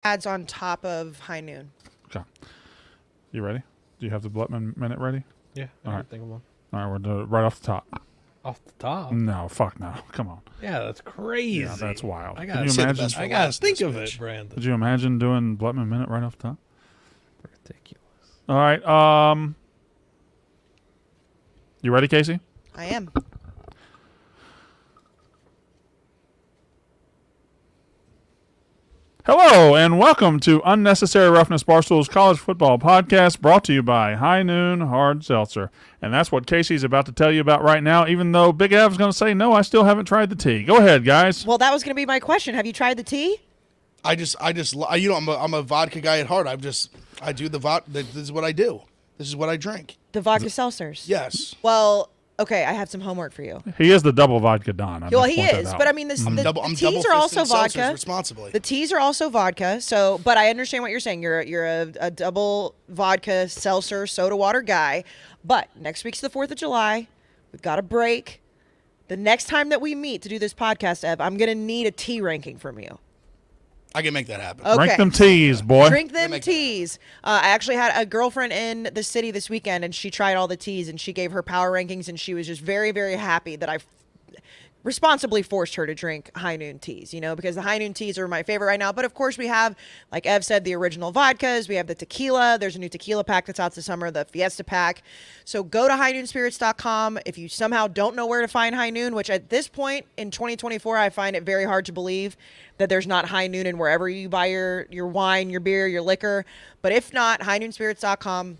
Adds on top of High Noon. Okay. You ready? Do you have the Blutman minute ready? Yeah. All right. Think of one. All right, we're doing it right off the top. Off the top. No, fuck no. Come on. Yeah, that's crazy. Yeah, that's wild. I Can gotta you say the imagine? best for I gotta think of it, Brandon. Could you imagine doing Blutman minute right off the top? Ridiculous. All right. You ready, Casey? I am. Hello and welcome to Unnecessary Roughness Barstool's college football podcast, brought to you by High Noon Hard Seltzer. And that's what Casey's about to tell you about right now, even though Big Ev's going to say, no, I still haven't tried the tea. Go ahead, guys. Well, that was going to be my question. Have you tried the tea? I'm a vodka guy at heart. I do the vodka. This is what I do. This is what I drink. The vodka seltzers. Yes. Well, okay, I have some homework for you. He is the double vodka Don. Well, he is, but I mean, the teas are also vodka. Responsibly. The teas are also vodka. So, but I understand what you're saying. You're a double vodka seltzer soda water guy. But next week's the 4th of July. We've got a break. The next time that we meet to do this podcast, Ev, I'm gonna need a tea ranking from you. I can make that happen. Okay. Drink them teas, boy. Drink them teas. I actually had a girlfriend in the city this weekend, and she tried all the teas, and she gave her power rankings, and she was just very, very happy that I responsibly forced her to drink High Noon teas, because the High Noon teas are my favorite right now. But, of course, we have, like Ev said, the original vodkas. We have the tequila. There's a new tequila pack that's out this summer, the Fiesta pack. So go to highnoonspirits.com. If you somehow don't know where to find High Noon, which at this point in 2024, I find it very hard to believe that there's not High Noon in wherever you buy your wine, your beer, your liquor. But if not, highnoonspirits.com.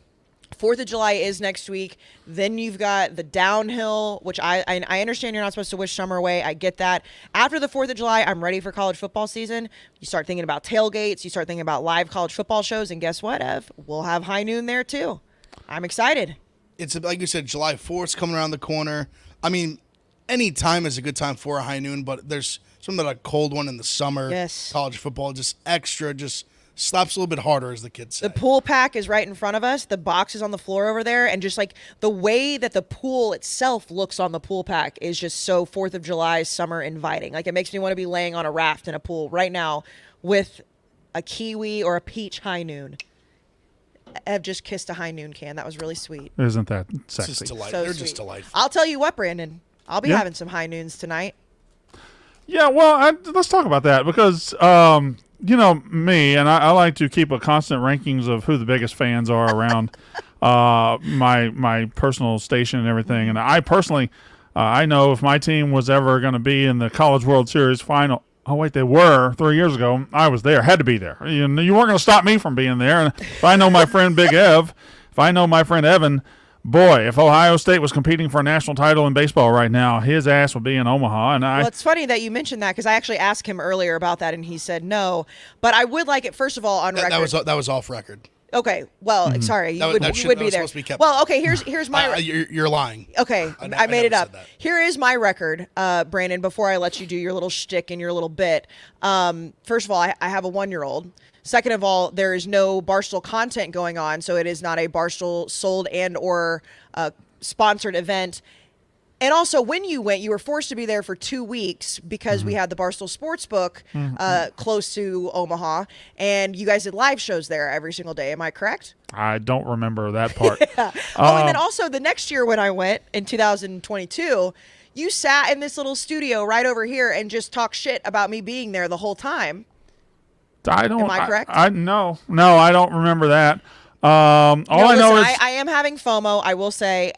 4th of July is next week. Then you've got the downhill, which I understand you're not supposed to wish summer away. I get that. After the 4th of July, I'm ready for college football season. You start thinking about tailgates. You start thinking about live college football shows. And guess what, Ev? We'll have High Noon there, too. I'm excited. It's like you said, July 4th coming around the corner. I mean, any time is a good time for a High Noon, but there's something about a cold one in the summer. Yes. College football, just extra, just slaps a little bit harder, as the kids say. The pool pack is right in front of us. The box is on the floor over there. And just like the way that the pool itself looks on the pool pack is just so 4th of July summer inviting. Like, it makes me want to be laying on a raft in a pool right now with a kiwi or a peach High Noon. I've just kissed a High Noon can. That was really sweet. Isn't that sexy? Just delightful. So They're sweet. just delightful. I'll tell you what, Brandon. I'll be having some High Noons tonight. Yeah, well, let's talk about that because, me, and I like to keep a constant rankings of who the biggest fans are around my personal station and everything. And I personally, I know if my team was ever going to be in the College World Series final, oh, wait, they were 3 years ago. I was there, had to be there. You weren't going to stop me from being there. And if I know my friend Big Ev, if I know my friend Evan, boy, if Ohio State was competing for a national title in baseball right now, his ass would be in Omaha. And Well, it's funny that you mentioned that because I actually asked him earlier about that, and he said no. But I would like it, first of all, on record. That was off record. Okay, well, sorry, you would be there. Supposed to be kept. Well, okay, here's my. You're lying. Okay, I made it up. said that. Here is my record, Brandon. Before I let you do your little shtick and your little bit, first of all, I have a 1-year-old. Second of all, there is no Barstool content going on, so it is not a Barstool sold and or sponsored event. And also, when you went, you were forced to be there for 2 weeks because we had the Barstool Sportsbook close to Omaha, and you guys did live shows there every single day. Am I correct? I don't remember that part. And then also the next year when I went in 2022, you sat in this little studio right over here and just talked shit about me being there the whole time. Am I correct? No, I don't remember that. I know is I am having FOMO. I will say,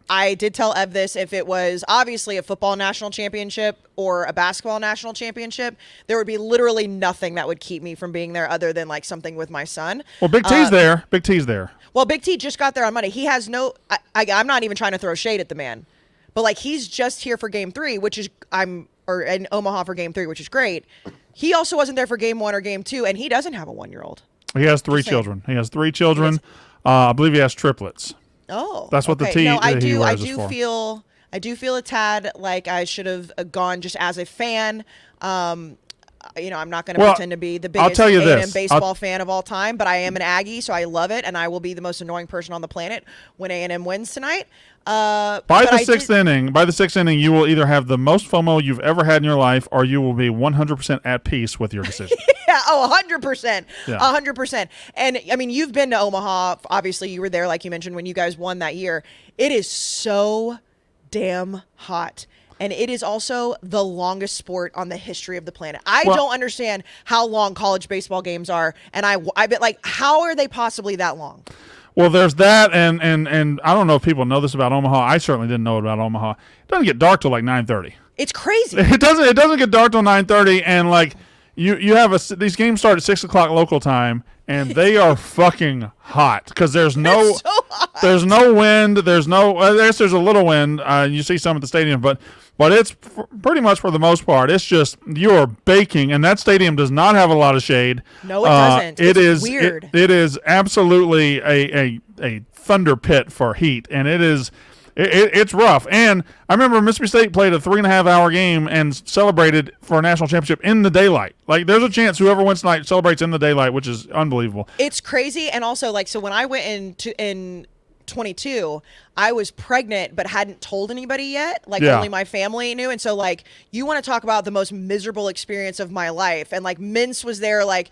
I did tell Ev this. If it was obviously a football national championship or a basketball national championship, there would be literally nothing that would keep me from being there other than like something with my son. Well, Big T's there. Big T's there. Well, Big T just got there on Monday. He has no. I'm not even trying to throw shade at the man, but like he's just here for Game 3, which is or in Omaha for Game 3, which is great. He also wasn't there for Game 1 or Game 2, and he doesn't have a 1-year-old. He has 3 children. He has 3 children. I believe he has triplets. Oh, that's what the okay. T No, I he do. wears is for. I do feel a tad like I should have gone just as a fan. I'm not going to Well, pretend to be the I'll biggest tell you A&M this. baseball fan of all time, but I am an Aggie, so I love it, and I will be the most annoying person on the planet when A&M wins tonight. By the sixth inning, you will either have the most FOMO you've ever had in your life, or you will be 100% at peace with your decision. Yeah, 100%. Yeah. 100%. And, I mean, you've been to Omaha. Obviously, you were there, like you mentioned, when you guys won that year. It is so damn hot. And it is also the longest sport on the history of the planet. I don't understand how long college baseball games are. And I bet, like, how are they possibly that long? Well, there's that, and I don't know if people know this about Omaha. I certainly didn't know about Omaha. It doesn't get dark till like 9:30. It's crazy. It doesn't get dark till 9:30, and like you have these games start at 6 o'clock local time, and they are fucking hot because there's no so hot. there's no wind, there's no I guess there's a little wind. You see some at the stadium, but it's pretty much for the most part, it's just you're baking, and that stadium does not have a lot of shade. No, it doesn't. It's weird. It is absolutely a thunder pit for heat, and it's rough. And I remember Mississippi State played a 3.5-hour game and celebrated for a national championship in the daylight. Like, there's a chance whoever wins tonight celebrates in the daylight, which is unbelievable. It's crazy. And also, like, so when I went in 22, I was pregnant but hadn't told anybody yet. Like, only my family knew. And so, like, you want to talk about the most miserable experience of my life. And, like, Mince was there, like,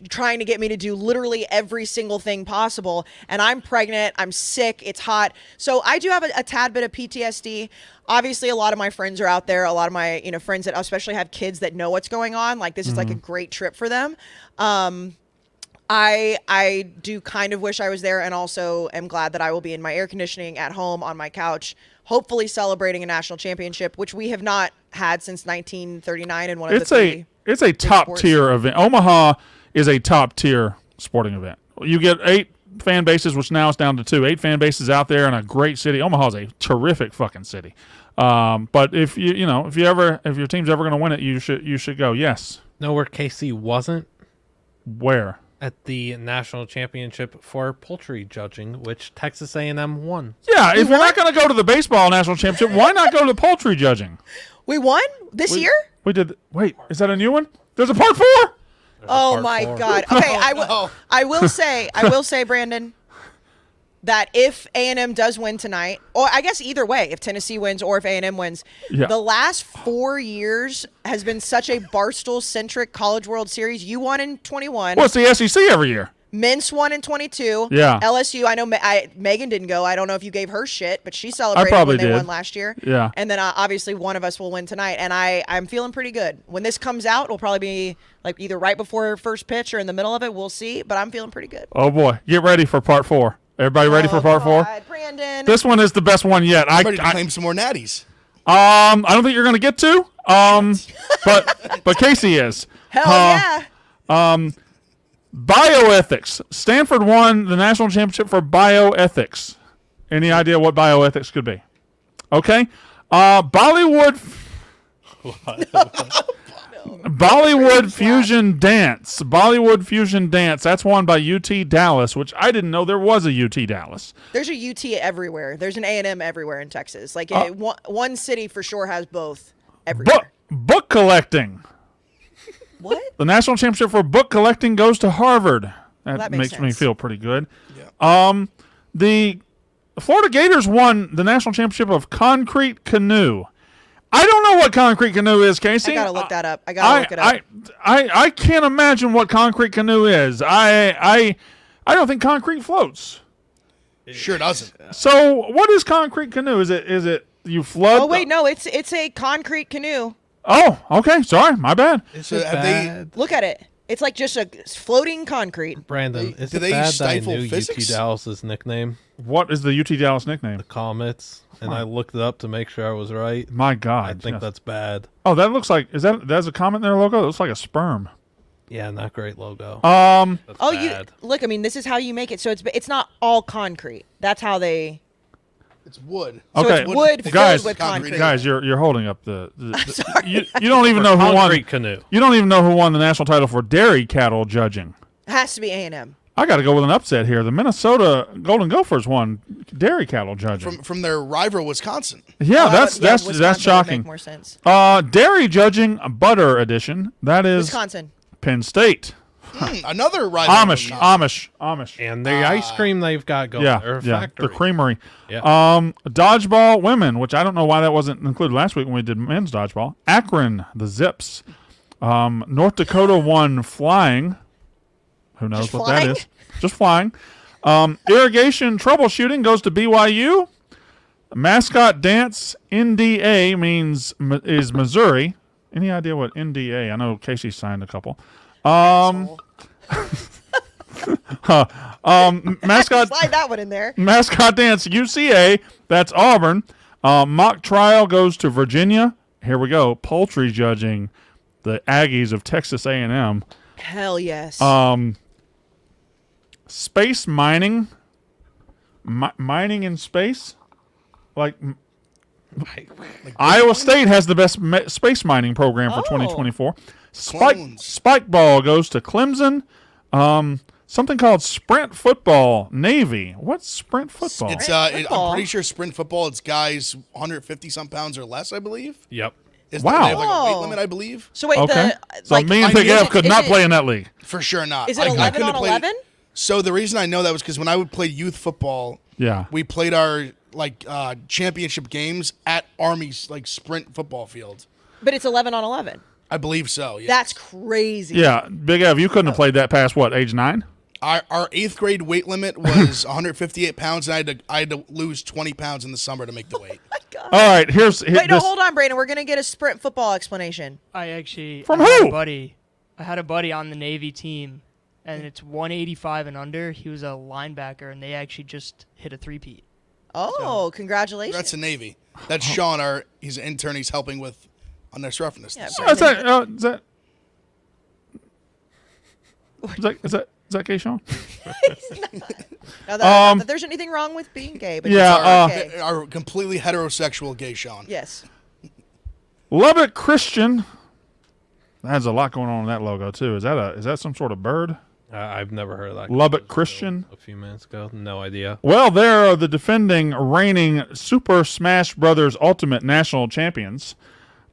trying to get me to do literally every single thing possible. And I'm pregnant. I'm sick. It's hot. So I do have a tad bit of PTSD. Obviously, a lot of my friends are out there. A lot of my, friends that especially have kids that know what's going on. Like, this is like a great trip for them. I do kind of wish I was there, and also am glad that I will be in my air conditioning at home on my couch, hopefully celebrating a national championship, which we have not had since 1939 in one of the three. It's a top tier event. Omaha is a top tier sporting event. You get 8 fan bases, which now is down to 2. 8 fan bases out there in a great city. Omaha's a terrific fucking city. But if if your team's ever going to win it, you should go. Yes. Know where KC wasn't? Where? At the national championship for poultry judging, which Texas A&M won. Yeah, if you're not going to go to the baseball national championship, why not go to poultry judging? We won this year? We did. Wait, is that a new one? There's a part 4? Oh my God. Okay, I will say, Brandon, that if A&M does win tonight, or I guess either way, if Tennessee wins or if A&M wins, the last 4 years has been such a Barstool-centric College World Series. You won in 21. Well, it's the SEC every year. Mince won in 22. Yeah. LSU, I know Megan didn't go. I don't know if you gave her shit, but she celebrated when they won last year. Yeah. And then obviously one of us will win tonight, and I'm feeling pretty good. When this comes out, it'll probably be like either right before first pitch or in the middle of it. We'll see, but I'm feeling pretty good. Oh, boy. Get ready for part 4. Everybody ready for part 4? Brandon. This one is the best one yet. I'm ready to claim some more natties. I don't think you're going to get to. But Casey is. Hell yeah. Bioethics. Stanford won the national championship for bioethics. Any idea what bioethics could be? Okay. Bollywood Fusion Dance. Bollywood Fusion Dance. That's won by UT Dallas, which I didn't know there was a UT Dallas. There's a UT everywhere. There's an A&M everywhere in Texas. Like one city for sure has both everywhere. Book collecting. What? The national championship for book collecting goes to Harvard. That makes me feel pretty good. Yeah. The Florida Gators won the national championship of concrete canoe. I don't know what concrete canoe is, Casey. I gotta look that up. I gotta look it up. I can't imagine what concrete canoe is. I don't think concrete floats. It sure doesn't. So what is concrete canoe? Is it you flood? Oh wait, no, it's a concrete canoe. Oh, okay. Sorry, my bad. Is it bad? Look at it. It's like just a floating concrete. Brandon, is do it they bad that I stifle knew physics? UT Dallas's nickname? What is the UT Dallas nickname? The Comets. And I looked it up to make sure I was right. My God. I think that's bad. Oh, that looks like that's a comet in their logo? It looks like a sperm. Yeah, not great logo. Oh, bad. you look. I mean, this is how you make it. So it's not all concrete. That's how they. It's wood. So Okay, it's wood guys, filled with concrete. Guys, you're holding up the I'm sorry. you don't even know who won. Concrete canoe. You don't even know who won the national title for dairy cattle judging. It has to be A&M. I got to go with an upset here. The Minnesota Golden Gophers won dairy cattle judging. From their rival Wisconsin. Yeah, that's Wisconsin would shocking. make more sense. Dairy judging butter edition. That is Wisconsin. Penn State. Another rival. Amish. And the ice cream they've got going. Yeah, Their factory. the creamery. Yeah. Dodgeball women, which I don't know why that wasn't included last week when we did men's dodgeball. Akron, the Zips. North Dakota won flying. Who knows Just what flying? that is? Just flying. Irrigation troubleshooting goes to BYU. Mascot dance NDA is Missouri. Any idea what NDA? I know Casey signed a couple. Mascot Slide that one in there. mascot dance UCA. That's Auburn. Mock trial goes to Virginia. Here we go. Poultry judging. The Aggies of Texas A&M. Hell yes. Space mining. Mining in space. Like Iowa State has the best space mining program for 2024. Clones. Spike ball goes to Clemson. Something called sprint football. Navy. What's sprint football? It's football. I'm pretty sure sprint football. It's guys 150 some pounds or less, I believe. Yep. Wow. They have like a weight Oh. limit, I believe. so wait, Okay. the So like, me and I Big mean, F could is not it- play in that league. For sure not. is it I 11 couldn't on play- 11? So the reason I know that was because when I would play youth football, Yeah. we played our championship games at Army's sprint football field. But it's 11 on 11. I believe so. Yeah. That's crazy. Yeah. Big F, you couldn't have played that past what, age 9? Our 8th grade weight limit was 158 pounds, and I had to lose 20 pounds in the summer to make the weight. My God. All right. Here, Wait, no, this. hold on, Brandon. We're going to get a sprint football explanation. I actually From I had who? a buddy. I had a buddy on the Navy team, and it's 185 and under. He was a linebacker, and they actually just hit a three-peat. Oh, congratulations. That's a Navy. That's Sean, he's an intern. He's helping with on this reference. Yeah, Oh, is that gay, Sean? Now, not that there's anything wrong with being gay, but Yeah, it's okay. Our completely heterosexual gay Sean. Yes. Lubbock Christian. There's a lot going on in that logo too. Is that some sort of bird? I've never heard of that. Lubbock Christian. A few minutes ago. No idea. Well, they're the defending, reigning Super Smash Brothers Ultimate National Champions.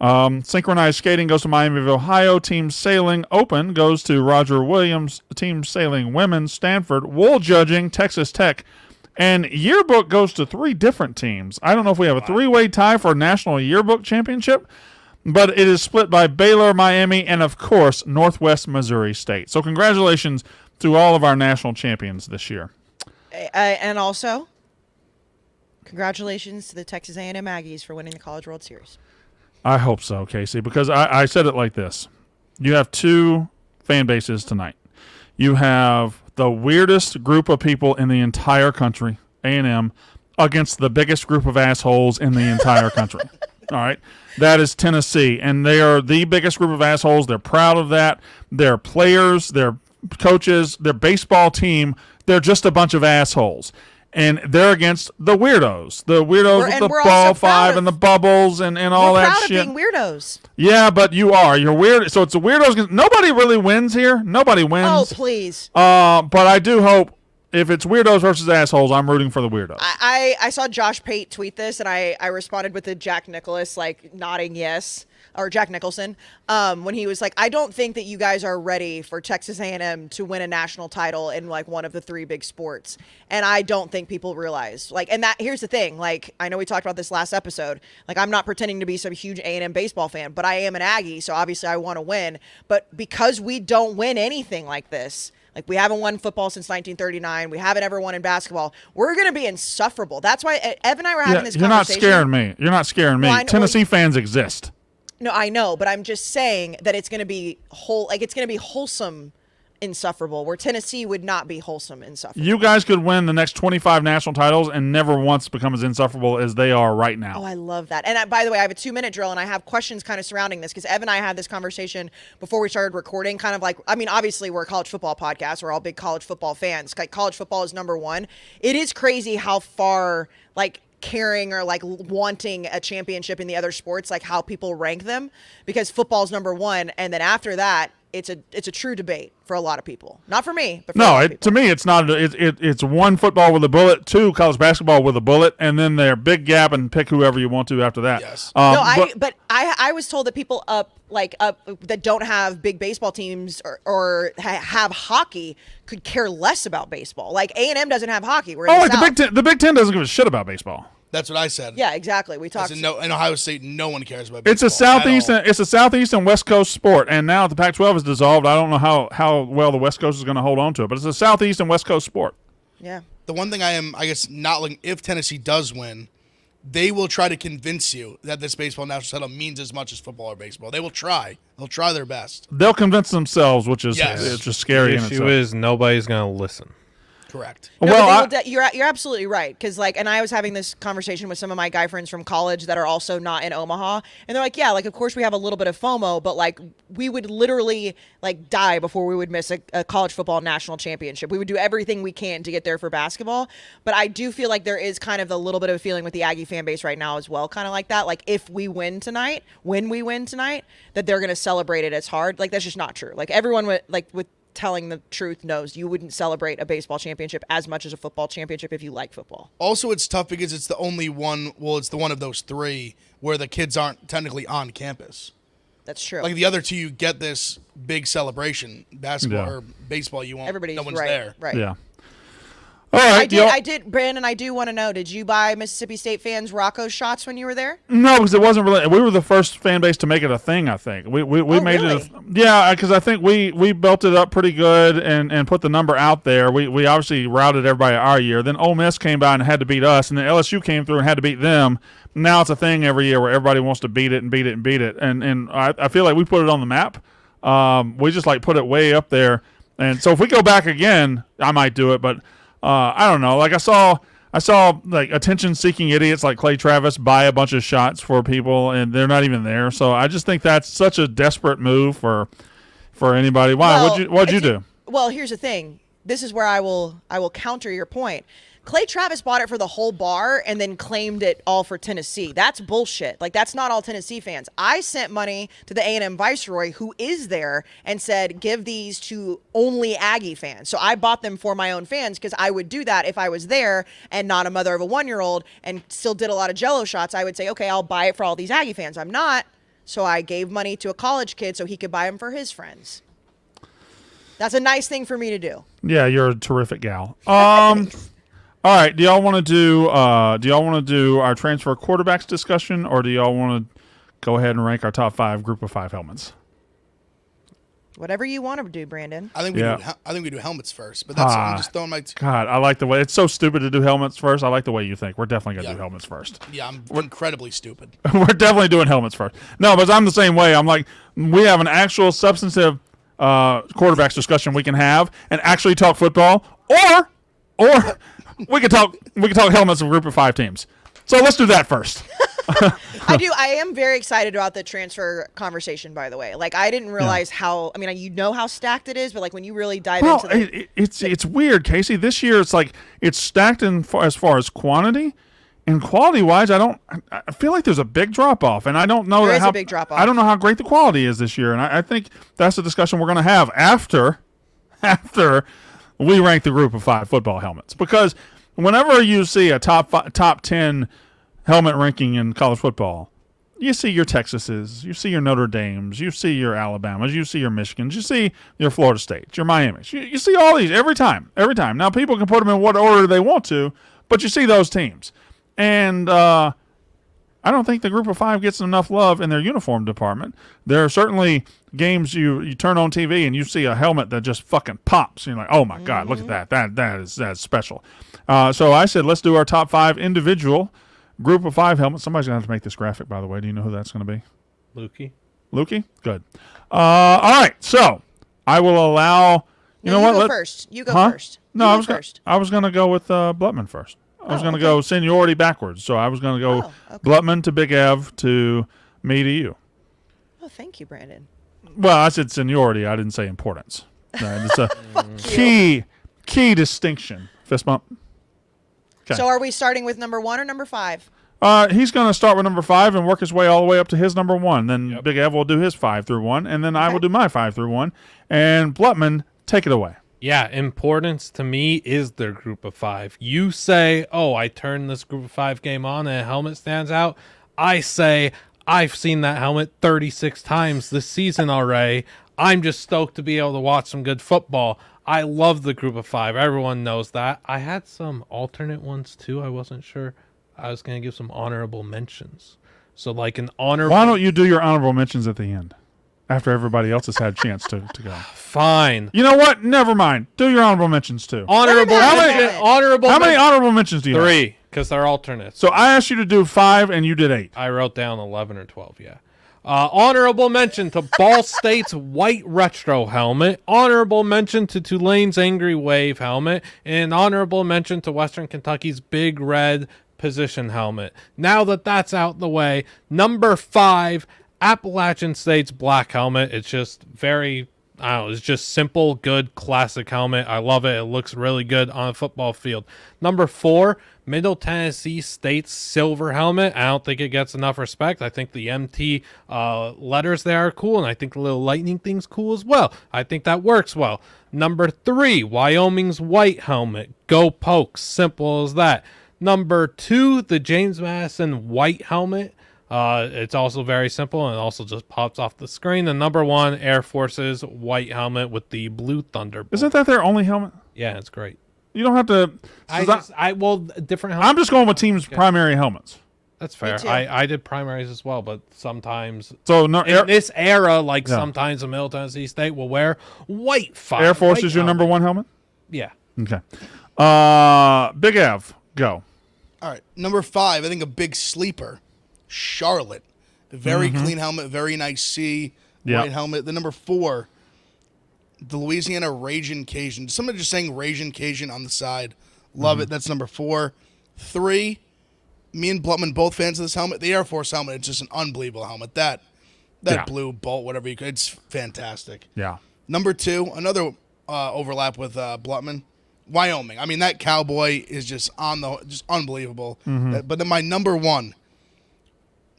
Synchronized skating goes to Miami of Ohio. Team sailing open goes to Roger Williams. Team sailing women, Stanford. Wool judging, Texas Tech. And yearbook goes to 3 different teams. I don't know if we have a 3-way tie for a national yearbook championship, but it is split by Baylor, Miami, and, of course, Northwest Missouri State. So congratulations to all of our national champions this year. And also, congratulations to the Texas A&M Aggies for winning the College World Series. I hope so, Casey, because I said it like this. You have 2 fan bases tonight. You have the weirdest group of people in the entire country, A&M, against the biggest group of assholes in the entire country. All right? That is Tennessee, and they are the biggest group of assholes. They're proud of that. Their players, their coaches, their baseball team, they're just a bunch of assholes. And they're against the weirdos. The weirdos with the we're ball also proud 5 of- and the bubbles and all We're that proud shit. of being weirdos. Yeah, but you are. You're weird. So it's a weirdos. Nobody really wins here. Nobody Oh, wins. please. But I do hope if it's weirdos versus assholes, I'm rooting for the weirdos. I saw Josh Pate tweet this, and I responded with a Jack Nicholas, nodding yes, or Jack Nicholson, when he was like, I don't think that you guys are ready for Texas A&M to win a national title in, one of the 3 big sports. And I don't think people realize. And here's the thing. I know we talked about this last episode. I'm not pretending to be some huge A&M baseball fan, but I am an Aggie, so obviously I want to win. But because we don't win anything like this, we haven't won football since 1939. We haven't ever won in basketball. We're going to be insufferable. That's why Ev and I were having this You're not conversation. scaring me. You're not scaring me. Well, I know- Tennessee fans exist. No, I know, but I'm just saying that it's going to be it's going to be wholesome insufferable, where Tennessee would not be wholesome insufferable. You guys could win the next 25 national titles and never once become as insufferable as they are right now. Oh, I love that. And by the way, I have a 2-minute drill, and I have questions kind of surrounding this, because Ev and I had this conversation before we started recording, obviously we're a college football podcast. We're all big college football fans. College football is number 1. It is crazy how far, caring or wanting a championship in the other sports, how people rank them, because football's number 1, and then after that it's a true debate for a lot of people. Not for me, but for a No, lot of to people. me, it's not. It's one football with a bullet, two college basketball with a bullet, and then they're big gap and pick whoever you want to after that. Yes. No, I was told that people up that don't have big baseball teams or have hockey could care less about baseball. Like A&M doesn't have hockey. We're in the South. The Big Ten doesn't give a shit about baseball. That's what I said. Yeah, exactly. We I talked. said no, in Ohio State, no one cares about It's baseball a at all. southeast and west coast sport, and now the Pac-12 is dissolved. I don't know how well the West Coast is going to hold on to it, but it's a southeast and west coast sport. Yeah. The one thing I guess, not looking, if Tennessee does win, they will try to convince you that this baseball national title means as much as football or baseball. They will try. They'll try their best. They'll convince themselves, which is Yes. it's just scary. The in issue itself. is nobody's going to listen. Correct. No, well, but you're absolutely right, because and I was having this conversation with some of my guy friends from college that are also not in Omaha, and they're like, yeah, like of course we have a little bit of FOMO, but like we would literally like die before we would miss a college football national championship. We would do everything we can to get there for basketball, but I do feel like there is kind of a little bit of a feeling with the Aggie fan base right now as well, kind of like that. Like if we win tonight, when we win tonight, that they're gonna celebrate it as hard. Like that's just not true. Like everyone with telling the truth knows you wouldn't celebrate a baseball championship as much as a football championship if you like football. Also, it's tough because it's the only one, it's the one of those three where the kids aren't technically on campus. That's true. Like the other two, you get this big celebration. Basketball Yeah. or baseball, you won't. Everybody's no one's right, there. Right. Yeah. All right. I did, Brandon. I do want to know: did you buy Mississippi State fans Rocco's shots when you were there? No, because it wasn't really. We were the first fan base to make it a thing. I think we made really? it. Yeah, because I think we built it up pretty good and put the number out there. We obviously routed everybody our year. Then Ole Miss came by and had to beat us, and then LSU came through and had to beat them. Now it's a thing every year where everybody wants to beat it and beat it and beat it. And I feel like we put it on the map. We just like put it way up there. And so if we go back again, I might do it, but. I don't know. Like I saw like attention-seeking idiots like Clay Travis buy a bunch of shots for people, and they're not even there. So I just think that's such a desperate move for anybody. Why? Well, What'd you do? Well, here's the thing. This is where I will counter your point. Clay Travis bought it for the whole bar and then claimed it all for Tennessee. That's bullshit. Like, that's not all Tennessee fans. I sent money to the A&M Viceroy, who is there, and said, give these to only Aggie fans. So I bought them for my own fans because I would do that if I was there and not a mother of a 1-year-old and still did a lot of Jell-O shots. I would say, okay, I'll buy it for all these Aggie fans. I'm not. So I gave money to a college kid so he could buy them for his friends. That's a nice thing for me to do. Yeah, you're a terrific gal. All right. Do y'all want to do our transfer quarterbacks discussion, or do y'all want to go ahead and rank our top 5 group of 5 helmets? Whatever you want to do, Brandon. I think we do helmets first, but that's I'm just throwing my. God, I like the way it's so stupid to do helmets first. I like the way you think. We're definitely gonna do helmets first. Yeah, I'm incredibly stupid. We're definitely doing helmets first. No, but I'm the same way. I'm like, we have an actual substantive quarterbacks discussion we can have and actually talk football, or we could talk helmets of a group of 5 teams. So let's do that first. I am very excited about the transfer conversation, by the way. Like, I didn't realize how, I mean, you know how stacked it is, but like when you really dive into it's weird, Casey. This year it's like it's stacked as far as quantity. And quality-wise, I feel like there's a big drop-off, and I don't know there is a big drop-off. I don't know how great the quality is this year, and I think that's the discussion we're going to have after we rank the group of 5 football helmets. Because whenever you see a top 10 helmet ranking in college football, you see your Texases, you see your Notre Dames, you see your Alabamas, you see your Michigans, you see your Florida States, your Miamis. You see all these every time. Now, people can put them in what order they want to, but you see those teams. And I don't think the group of 5 gets enough love in their uniform department. There are certainly games you turn on TV and you see a helmet that just fucking pops. You're like, oh my God, look at that. That's special. So I said, let's do our top 5 individual group of 5 helmets. Somebody's going to have to make this graphic, by the way. Do you know who that's going to be? Lukey? Good. All right. So I will allow. You know what? Go first. You go first. No, I was going to go with Blutman first. I was going to go seniority backwards. So I was going to go Blutman to Big Ev to me to you. Oh, thank you, Brandon. Well, I said seniority. I didn't say importance. It's a key distinction. Fist bump. Okay. So are we starting with number 1 or number 5? He's going to start with number 5 and work his way all the way up to his number 1. Then Big Ev will do his 5 through 1, and then I will do my 5 through 1. And Blutman, take it away. Yeah, importance to me is their group of 5. You say, oh, I turned this group of 5 game on and a helmet stands out. I say, I've seen that helmet 36 times this season already. I'm just stoked to be able to watch some good football. I love the group of 5. Everyone knows that. I had some alternate ones too. I wasn't sure. I was going to give some honorable mentions. So like an honorable... Why don't you do your honorable mentions at the end? After everybody else has had a chance to go. Fine. You know what? Never mind. Do your honorable mentions too. Honorable How mention. How many honorable mentions do you have? 3, because they're alternates. So I asked you to do 5 and you did 8. I wrote down 11 or 12, yeah. Honorable mention to Ball State's white retro helmet. Honorable mention to Tulane's Angry Wave helmet. And honorable mention to Western Kentucky's big red position helmet. Now that that's out the way, number 5, Appalachian State's black helmet. It's just very, I don't know, it's just simple, good, classic helmet. I love it. It looks really good on a football field. Number 4, Middle Tennessee State's silver helmet. I don't think it gets enough respect. I think the MT letters there are cool, and I think the little lightning thing's cool as well. I think that works well. Number 3, Wyoming's white helmet. Go Pokes. Simple as that. Number 2, the James Madison white helmet. It's also very simple and it also just pops off the screen. And number 1, Air Force's white helmet with the blue Thunderbolt. Isn't that their only helmet? Yeah, it's great. You don't have to. Different helmets. I'm just going with teams' primary helmets. That's fair. too. I did primaries as well, but sometimes So no, in this era, Yeah. sometimes the Middle Tennessee State will wear white Air Force white is your number 1 helmet. Yeah. Okay. Big Av, go. All right, number 5. I think a big sleeper, Charlotte. A very clean helmet, very nice C Yeah. white helmet. The number 4, the Louisiana Ragin' Cajun. Somebody just saying Ragin' Cajun on the side. Love it. That's number 4. 3, me and Blutman both fans of this helmet. The Air Force helmet. It's just an unbelievable helmet. That Yeah. blue bolt, whatever you could. It's fantastic. Yeah. Number 2, another overlap with Blutman. Wyoming. I mean, that cowboy is just just unbelievable. But then my number 1,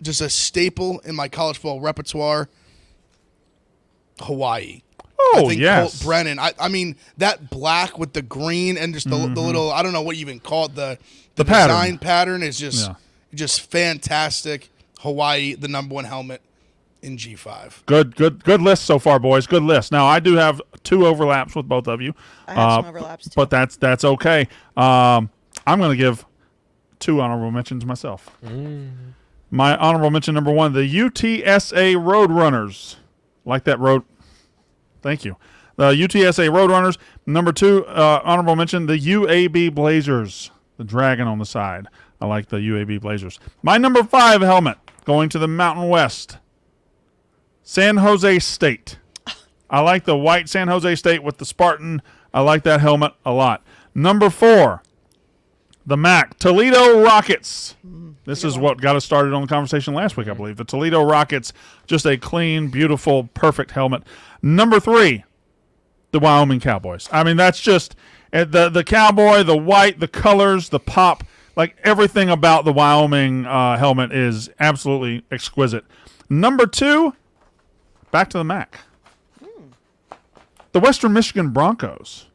just a staple in my college football repertoire, Hawaii. Oh, I think yes. Colt Brennan. I mean, that black with the green and just the little, I don't know what you even call it, the pattern. design pattern is just Yeah. just fantastic. Hawaii, the number 1 helmet in G5. Good list so far, boys. Good list. Now I do have 2 overlaps with both of you. I have some overlaps, too. but that's okay. I'm going to give 2 honorable mentions myself. My honorable mention number 1, the UTSA Roadrunners. Like that road. Thank you. The UTSA Roadrunners. Number 2, honorable mention, the UAB Blazers. The dragon on the side. I like the UAB Blazers. My number 5 helmet, going to the Mountain West. San Jose State. I like the white San Jose State with the Spartan. I like that helmet a lot. Number 4, the MAC, Toledo Rockets. This is what got us started on the conversation last week, I believe. The Toledo Rockets, just a clean, beautiful, perfect helmet. Number 3, the Wyoming Cowboys. I mean, that's just the cowboy, the white, the colors, the pop, like everything about the Wyoming helmet is absolutely exquisite. Number 2, back to the MAC. The Western Michigan Broncos.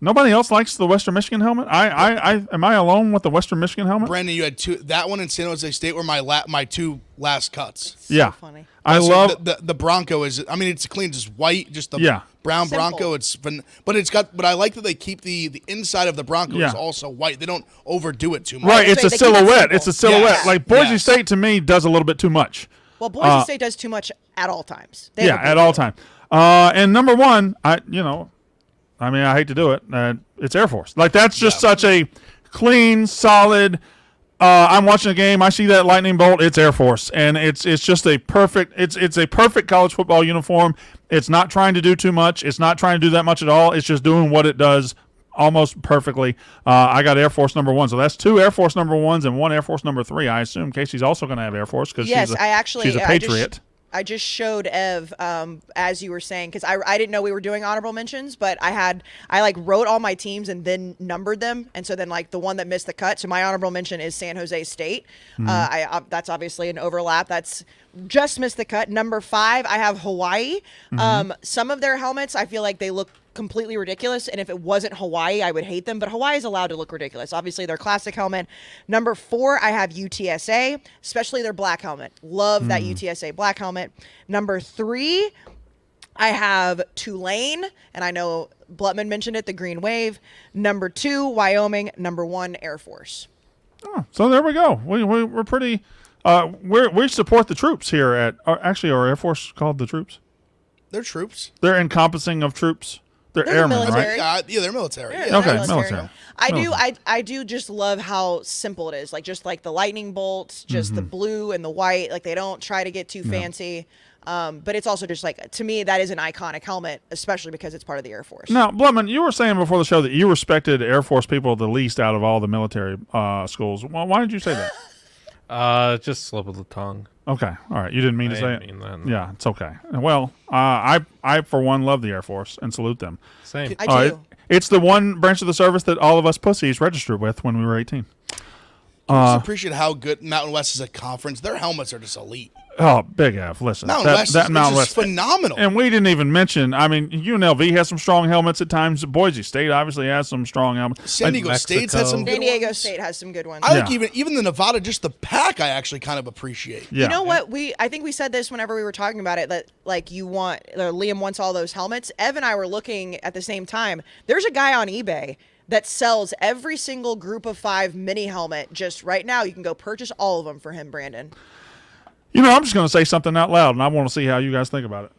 Nobody else likes the Western Michigan helmet? Am I alone with the Western Michigan helmet? Brandon, you had 2. That one in San Jose State were my 2 last cuts. Yeah. So funny. I So love the Bronco is. I mean, it's clean, just white, just the brown Simple. Bronco. But it's got. But I like that they keep the inside of the Bronco Yeah. is also white. They don't overdo it too much. right. It's They a keep it silhouette. simple. It's a silhouette. Yes. Like Boise Yes. State to me does a little bit too much. Well, Boise State does too much at all times. They Yeah, have a at big all deal. time. And number 1, I hate to do it. It's Air Force. Like that's just such a clean, solid. I'm watching a game. I see that lightning bolt. It's Air Force, and it's just a perfect. It's a perfect college football uniform. It's not trying to do too much. It's not trying to do that much at all. It's just doing what it does almost perfectly. I got Air Force number 1, so that's 2 Air Force number 1s and 1 Air Force number 3. I assume Casey's also going to have Air Force because Yes, she's I actually she's a I just- Patriot. I just showed Ev as you were saying, because I didn't know we were doing honorable mentions, but I like wrote all my teams and then numbered them, and so then like the one that missed the cut. So my honorable mention is San Jose State. That's obviously an overlap. That's just missed the cut. Number 5, I have Hawaii. Some of their helmets, I feel like they look completely ridiculous, and if it wasn't Hawaii, I would hate them, but Hawaii is allowed to look ridiculous. Obviously, their classic helmet. Number 4, I have UTSA, especially their black helmet. Love that UTSA black helmet. Number 3, I have Tulane, and I know Blutman mentioned it, the Green Wave. Number 2, Wyoming. Number 1, Air Force. Oh, so there we go. We're pretty. We support the troops here at. Actually, our Air Force called the troops. They're troops. They're encompassing of troops. They're They're airmen, military. right? Yeah, they're military. Yeah, Yeah. Okay, military. military. I do just love how simple it is. Like just like the lightning bolts, just the blue and the white. Like they don't try to get too fancy. But it's also just like, to me, that is an iconic helmet, especially because it's part of the Air Force. Now, Blutman, you were saying before the show that you respected Air Force people the least out of all the military schools. Well, why did you say that? Just slip of the tongue. Okay, all right. You didn't mean I to say didn't it. mean that, no. Yeah, it's okay. Well, I for one love the Air Force and salute them. Same. I do. It's the one branch of the service that all of us pussies registered with when we were 18. I just appreciate how good Mountain West is a conference. Their helmets are just elite. Oh, Big F, listen. Mountain West is Mountain just phenomenal. And we didn't even mention, I mean, UNLV has some strong helmets at times. Boise State obviously has some strong helmets. San Diego State's had some good San Diego ones. State has some good ones. I like Yeah. even the Nevada, just the pack I actually kind of appreciate. Yeah. You know what? I think we said this whenever we were talking about it, that like Liam wants all those helmets. Ev and I were looking at the same time. There's a guy on eBay that sells every single group of 5 mini helmet just right now. You can go purchase all of them for him, Brandon. You know, I'm just going to say something out loud, and I want to see how you guys think about it.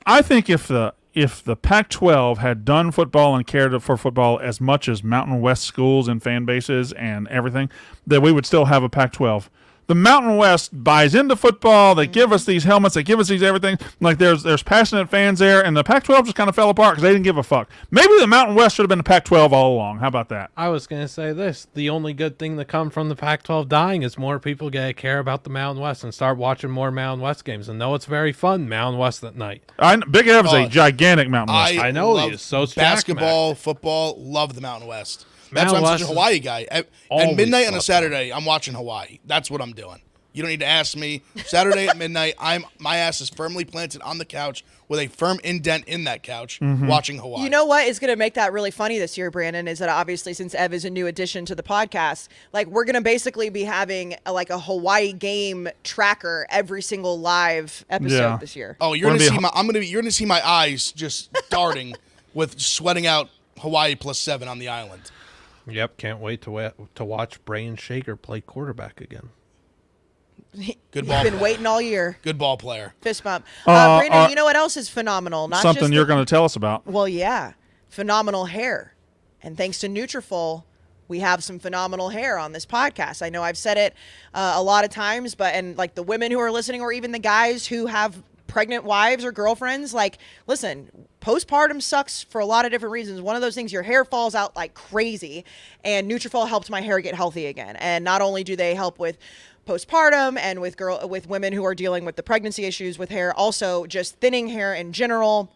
I think if the Pac-12 had done football and cared for football as much as Mountain West schools and fan bases and everything, that we would still have a Pac-12. The Mountain West buys into football. They give us these helmets. They give us these everything. Like there's passionate fans there, and the Pac-12 just kind of fell apart because they didn't give a fuck. Maybe the Mountain West should have been the Pac-12 all along. How about that? I was going to say this. The only good thing that come from the Pac-12 dying is more people get to care about the Mountain West and start watching more Mountain West games. And know it's very fun, Mountain West at night. Big Ev is a gigantic Mountain West. I know he love is. So's basketball, football, love the Mountain West. That's why Mountain I'm such a West Hawaii guy. At always midnight on a loved Saturday, I'm watching Hawaii. That's what I'm doing. You don't need to ask me. Saturday at midnight, my ass is firmly planted on the couch with a firm indent in that couch, watching Hawaii. You know what is going to make that really funny this year, Brandon, is that obviously since Ev is a new addition to the podcast, like we're going to basically be having a Hawaii game tracker every single live episode this year. Oh, you're gonna see my eyes just darting with sweating out Hawaii +7 on the island. Yep, can't wait to watch Brain Shaker play quarterback again. Good ball. You've been player. waiting all year. Good ball player. Fist bump. Brandon, you know what else is phenomenal? Not Something just you're going to tell us about. Well, yeah, phenomenal hair. And thanks to Nutrafol, we have some phenomenal hair on this podcast. I know I've said it a lot of times, and like the women who are listening, or even the guys who have pregnant wives or girlfriends, like, listen, postpartum sucks for a lot of different reasons. One of those things, your hair falls out like crazy, and Nutrafol helped my hair get healthy again. And not only do they help with postpartum and with women who are dealing with the pregnancy issues with hair, also just thinning hair in general.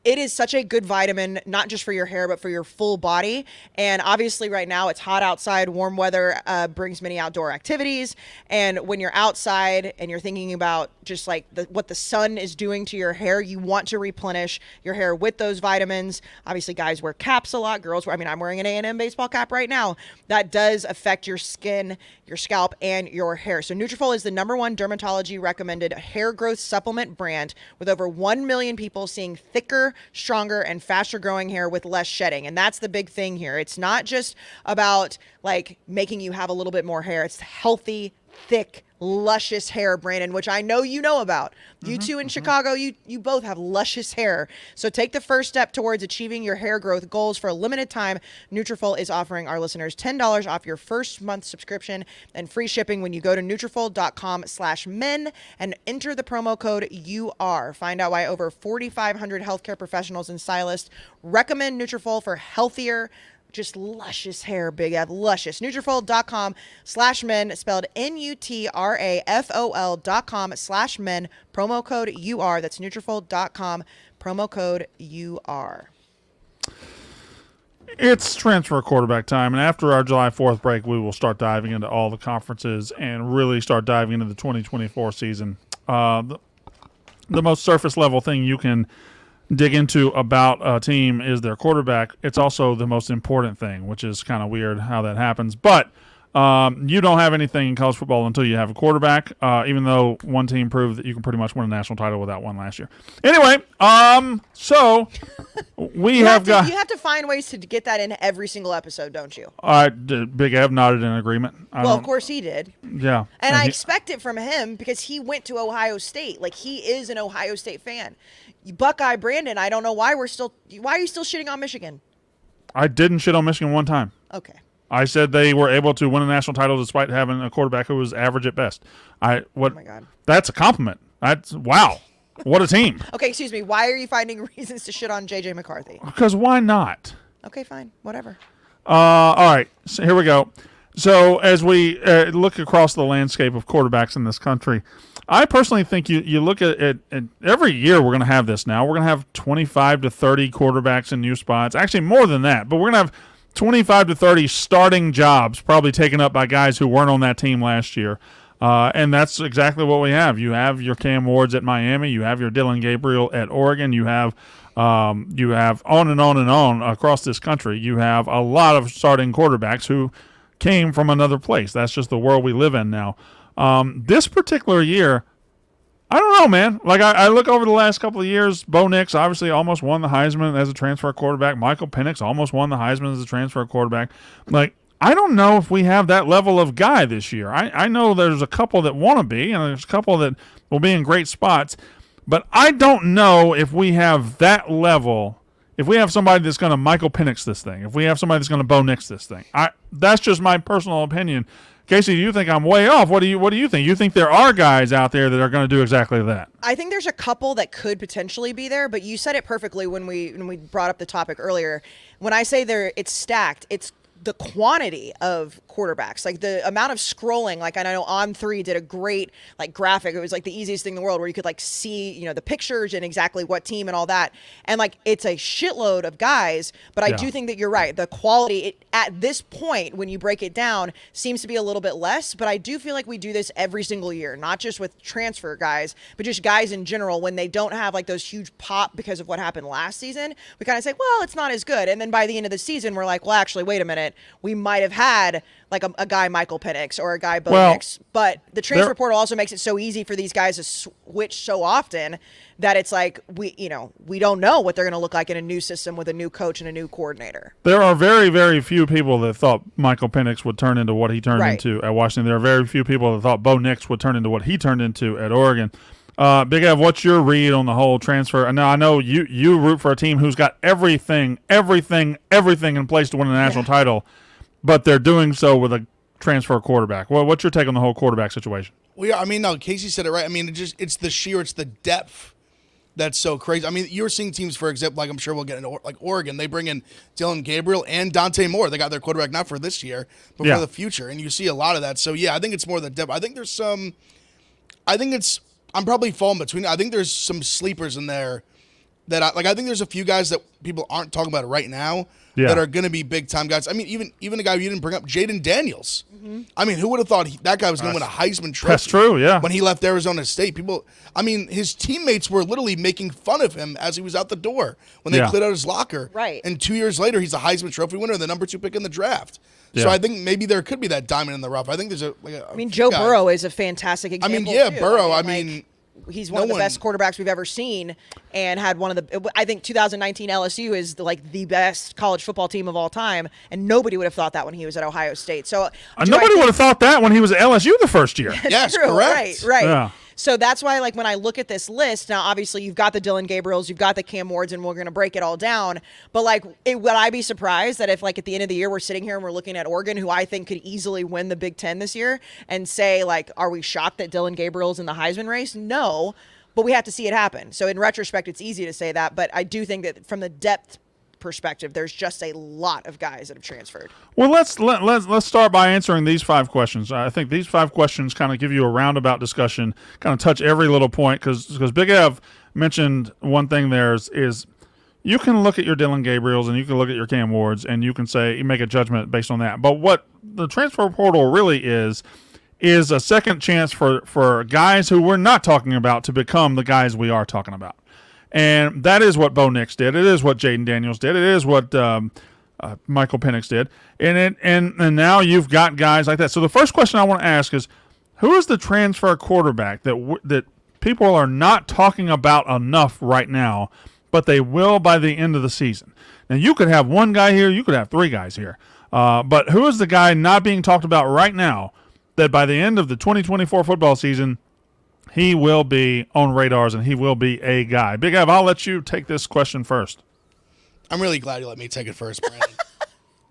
It is such a good vitamin, not just for your hair, but for your full body. And obviously right now it's hot outside. Warm weather brings many outdoor activities. And when you're outside and you're thinking about just like what the sun is doing to your hair, you want to replenish your hair with those vitamins. Obviously guys wear caps a lot. Girls, I'm wearing an A&M baseball cap right now. That does affect your skin, your scalp, and your hair. So Nutrafol is the #1 dermatology recommended hair growth supplement brand, with over 1 million people seeing thicker, stronger, and faster growing hair with less shedding. And that's the big thing here. It's not just about like making you have a little bit more hair. It's healthy, thick, luscious hair, Brandon, which I know you know about. You two in Chicago, you both have luscious hair. So take the first step towards achieving your hair growth goals. For a limited time, Nutrafol is offering our listeners $10 off your first month subscription and free shipping when you go to Nutrafol.com/men and enter the promo code UR. Find out why over 4,500 healthcare professionals and stylists recommend Nutrafol for healthier, just luscious hair, Big Ev, luscious. Nutrafol.com/men, spelled Nutrafol.com/men, promo code UR. That's Nutrafol.com, promo code UR. It's transfer quarterback time, and after our July 4th break, we will start diving into all the conferences and really start diving into the 2024 season. The most surface level thing you can dig into about a team is their quarterback. It's also the most important thing, which is kind of weird how that happens. But you don't have anything in college football until you have a quarterback, even though one team proved that you can pretty much win a national title without one last year. Anyway, so you have to find ways to get that in every single episode, don't you? Big Ev nodded in agreement. Well, of course he did. Yeah. And I expect it from him because he went to Ohio State. Like, he is an Ohio State fan. Buckeye Brandon, I don't know why are you still shitting on Michigan? I didn't shit on Michigan one time. Okay. I said they were able to win a national title despite having a quarterback who was average at best. Oh my God. That's a compliment. Wow. What a team. Okay, excuse me. Why are you finding reasons to shit on J.J. McCarthy? Because why not? Okay, fine. Whatever. All right. So here we go. So as we look across the landscape of quarterbacks in this country, I personally think you look at every year we're going to have this now. We're going to have 25 to 30 quarterbacks in new spots. Actually, more than that. But we're going to have 25 to 30 starting jobs probably taken up by guys who weren't on that team last year. And that's exactly what we have. You have your Cam Wards at Miami. You have your Dillon Gabriel at Oregon. You have on and on and on across this country. You have a lot of starting quarterbacks who came from another place. That's just the world we live in now. This particular year, I don't know, man. Like, I look over the last couple of years, Bo Nix obviously almost won the Heisman as a transfer quarterback. Michael Penix almost won the Heisman as a transfer quarterback. Like, I don't know if we have that level of guy this year. I know there's a couple that want to be, and there's a couple that will be in great spots, but I don't know if we have that level. If we have somebody that's going to Michael Penix this thing, if we have somebody that's going to Bo Nix this thing, that's just my personal opinion. Casey, do you think I'm way off? What do you think? You think there are guys out there that are going to do exactly that? I think there's a couple that could potentially be there, but you said it perfectly when we brought up the topic earlier. When I say it's stacked, it's the quantity of quarterbacks, like the amount of scrolling. Like, I know On3 did a great graphic. It was like the easiest thing in the world where you could see, the pictures and exactly what team and all that. And it's a shitload of guys, but I do think that you're right. The quality at this point, when you break it down, seems to be a little bit less, but I do feel like we do this every single year, not just with transfer guys, but just guys in general. When they don't have those huge pop because of what happened last season, we kind of say, well, it's not as good. And then by the end of the season, we're like, well, actually, wait a minute. We might have had a guy Michael Penix or a guy Bo Nix, but the transfer portal also makes it so easy for these guys to switch so often that it's like we don't know what they're going to look like in a new system with a new coach and a new coordinator. There are very, very few people that thought Michael Penix would turn into what he turned into at Washington. There are very few people that thought Bo Nix would turn into what he turned into at Oregon. Big Ev, what's your read on the whole transfer? Now, I know you root for a team who's got everything in place to win a national title, but they're doing so with a transfer quarterback. Well, what's your take on the whole quarterback situation? Well, yeah, no, Casey said it right. I mean, it's the depth that's so crazy. I mean, you're seeing teams, for example, I'm sure we'll get into Oregon. They bring in Dillon Gabriel and Dante Moore. They got their quarterback not for this year, but for the future. And you see a lot of that. So, yeah, I think it's more the depth. I'm probably falling between. I think there's some sleepers in there that I think there's a few guys that people aren't talking about right now that are going to be big time guys. I mean, even a guy you didn't bring up, Jaden Daniels. Mm-hmm. I mean, who would have thought that guy was going to win a Heisman Trophy? That's true, yeah. When he left Arizona State, his teammates were literally making fun of him as he was out the door when they cleared out his locker. Right. And 2 years later, he's a Heisman Trophy winner, the number 2 pick in the draft. Yeah. So I think maybe there could be that diamond in the rough. I think there's Joe Burrow is a fantastic example. Burrow. He's one of the best quarterbacks we've ever seen, and had one of the. I think 2019 LSU is the best college football team of all time, and nobody would have thought that when he was at Ohio State. So nobody would have thought that when he was at LSU the first year. Yes, true, correct. Right. Yeah. So that's why, when I look at this list, now obviously you've got the Dillon Gabriels, you've got the Cam Wards, and we're going to break it all down. But would I be surprised that if at the end of the year we're sitting here and we're looking at Oregon, who I think could easily win the Big Ten this year, and say are we shocked that Dillon Gabriel's in the Heisman race? No, but we have to see it happen. So in retrospect, it's easy to say that, but I do think that from the depth perspective. There's just a lot of guys that have transferred. Well, let's start by answering these 5 questions. I think these 5 questions kind of give you a roundabout discussion, kind of touch every little point, because Big Ev mentioned one thing there is you can look at your Dylan Gabriels and you can look at your Cam Wards and you can say, you make a judgment based on that. But what the transfer portal really is a second chance for guys who we're not talking about to become the guys we are talking about. And that is what Bo Nix did. It is what Jaden Daniels did. It is what Michael Penix did. And now you've got guys like that. So the first question I want to ask is, who is the transfer quarterback that people are not talking about enough right now, but they will by the end of the season? Now, you could have one guy here. You could have 3 guys here. But who is the guy not being talked about right now that by the end of the 2024 football season, he will be on radars and he will be a guy? Big Ev, I'll let you take this question first. I'm really glad you let me take it first, Brandon.